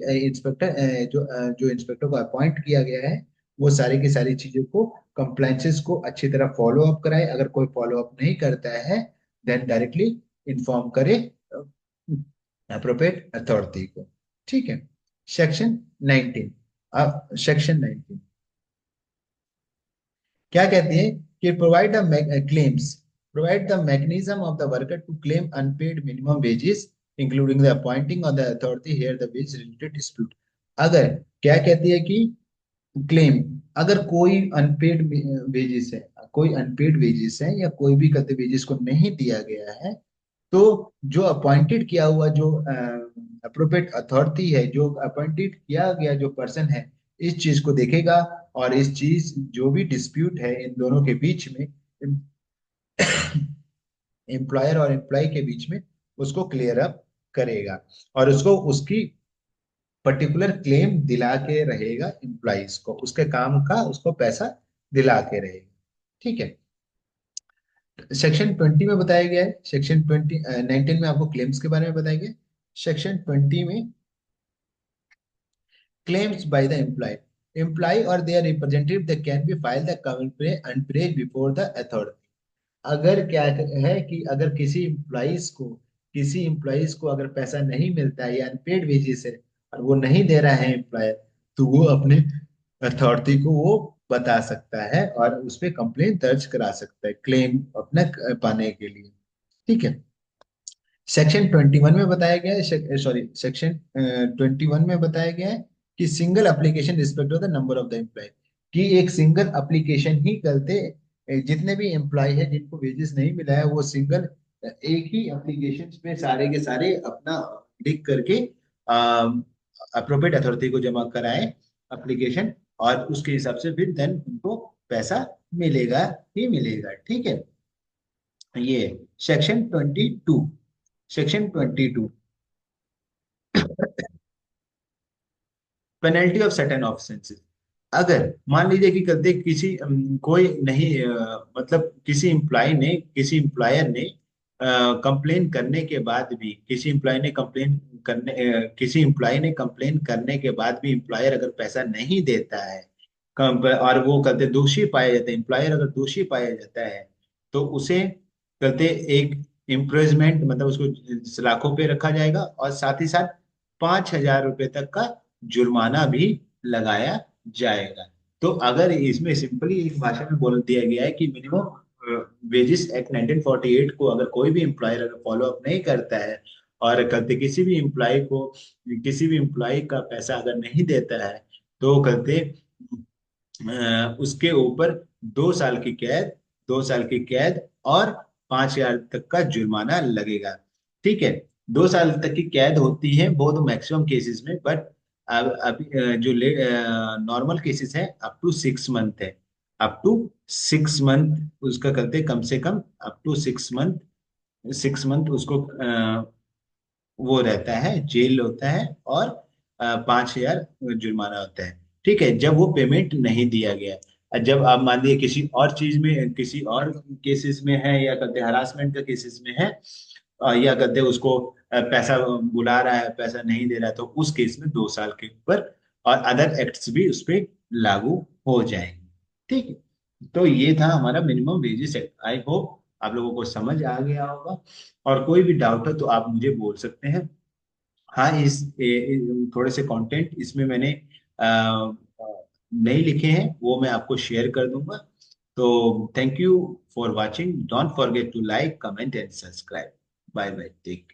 जो इंस्पेक्टर को अपॉइंट किया गया है, वो सारी की सारी चीजों को कंप्लायंसेस को अच्छी तरह फॉलो अप कराए। अगर कोई फॉलो अप नहीं करता है, देन डायरेक्टली इन्फॉर्म करे अप्रोप्रिएट अथॉरिटी को। ठीक है, सेक्शन 19। अब सेक्शन 19 क्या कहती है कि provide the mechanism of the worker to claim unpaid minimum wages including the appointing of the authority here the wage related dispute. अगर क्या कहती है कि क्लेम, अगर कोई अनपेड वेजेस है, कोई अनपेड वेजेस है, या कोई भी कहते वेजेस को नहीं दिया गया है, तो जो अपॉइंटेड किया हुआ जो अप्रोप्रिएट अथॉरिटी है, जो अपॉइंटेड किया गया जो पर्सन है, इस चीज को देखेगा, और इस चीज जो भी डिस्प्यूट है इन दोनों के बीच में, एम्प्लॉयर और एम्प्लॉय के बीच में, उसको क्लियर अप करेगा, और उसको उसकी पर्टिकुलर क्लेम दिला के रहेगा, एम्प्लॉइज को उसके काम का उसको पैसा दिला के रहेगा। ठीक है, सेक्शन 20 में बताया गया है, सेक्शन 19 में आपको क्लेम्स के बारे में बताया गया है। सेक्शन 20 में claims by the employee or their representative that can be filed the complaint unpraised before the authority। अगर क्या है कि अगर किसी एम्प्लॉइज को अगर पैसा नहीं मिलता है या अनपेड वेजेस है, और वो नहीं दे रहा है एम्प्लॉयर, तो वो अपने अथॉरिटी को वो बता सकता है और उस पर कंप्लेन दर्ज करा सकता है क्लेम अपना पाने के लिए। ठीक है, सेक्शन 21 में बताया गया है, सॉरी सेक्शन 21 में बताया गया है कि single application respect of the number of the employ, कि एक सिंगल एप्लीकेशन ही करते जितने भी एम्प्लॉय है जिनको वेजेस नहीं मिला है, वो सिंगल एक ही एप्लीकेशन पे सारे के सारे अपना लिख करके अप्रोप्रिएट अथॉरिटी को जमा कराए एप्लीकेशन, और उसके हिसाब से फिर देन उनको पैसा मिलेगा ही मिलेगा। ठीक है, ये section 22। Section 22, penalty of certain offences. अगर मान लीजिए कि कहते किसी कोई नहीं मतलब किसी एम्प्लॉयर ने कंप्लेन करने के बाद भी, किसी एम्प्लॉय ने कंप्लेन करने के बाद भी एम्प्लॉयर अगर पैसा नहीं देता है, और वो कहते दोषी पाया जाता है, एम्प्लॉयर अगर दोषी पाया जाता है, तो उसे कहते एक इम्प्रिजमेंट मतलब उसको सलाखों पे रखा जाएगा, और साथ ही साथ 5,000 रुपए तक का जुर्माना भी लगाया जाएगा। तो अगर इसमें सिंपली एक भाषा में बोल दिया गया है कि मिनिमम वेजेस एक्ट 1948 को अगर कोई भी एम्प्लॉयर अगर फॉलो अप नहीं करता है, और कहते किसी भी एम्प्लॉय का पैसा अगर नहीं देता है, तो कहते उसके ऊपर 2 साल की कैद, 2 साल की कैद और 5,000 तक का जुर्माना लगेगा। ठीक है, 2 साल तक की कैद होती है बहुत मैक्सिमम केसेस में, बट अभी जो नॉर्मल केसेस है अप टू 6 मंथ है। अप टू 6 मंथ उसका करते कम से कम अप टू 6 मंथ उसको वो रहता है, जेल होता है, और 5,000 जुर्माना होता है। ठीक है, जब वो पेमेंट नहीं दिया गया, जब आप मान लीजिए किसी और चीज में, किसी और केसेस में है, या कहते हरासमेंट का केसेस में है, या कहते उसको पैसा बुला रहा है, पैसा नहीं दे रहा है, तो उस केस में 2 साल के ऊपर और अदर एक्ट्स भी उस पर लागू हो जाएंगे। ठीक है, तो ये था हमारा minimum wages act. I hope आप लोगों को समझ आ गया होगा, और कोई भी डाउट हो तो आप मुझे बोल सकते हैं। हाँ, थोड़े से कंटेंट इसमें मैंने नहीं लिखे हैं, वो मैं आपको शेयर कर दूंगा। तो thank you for watching, don't forget to like, comment and subscribe. Bye bye, take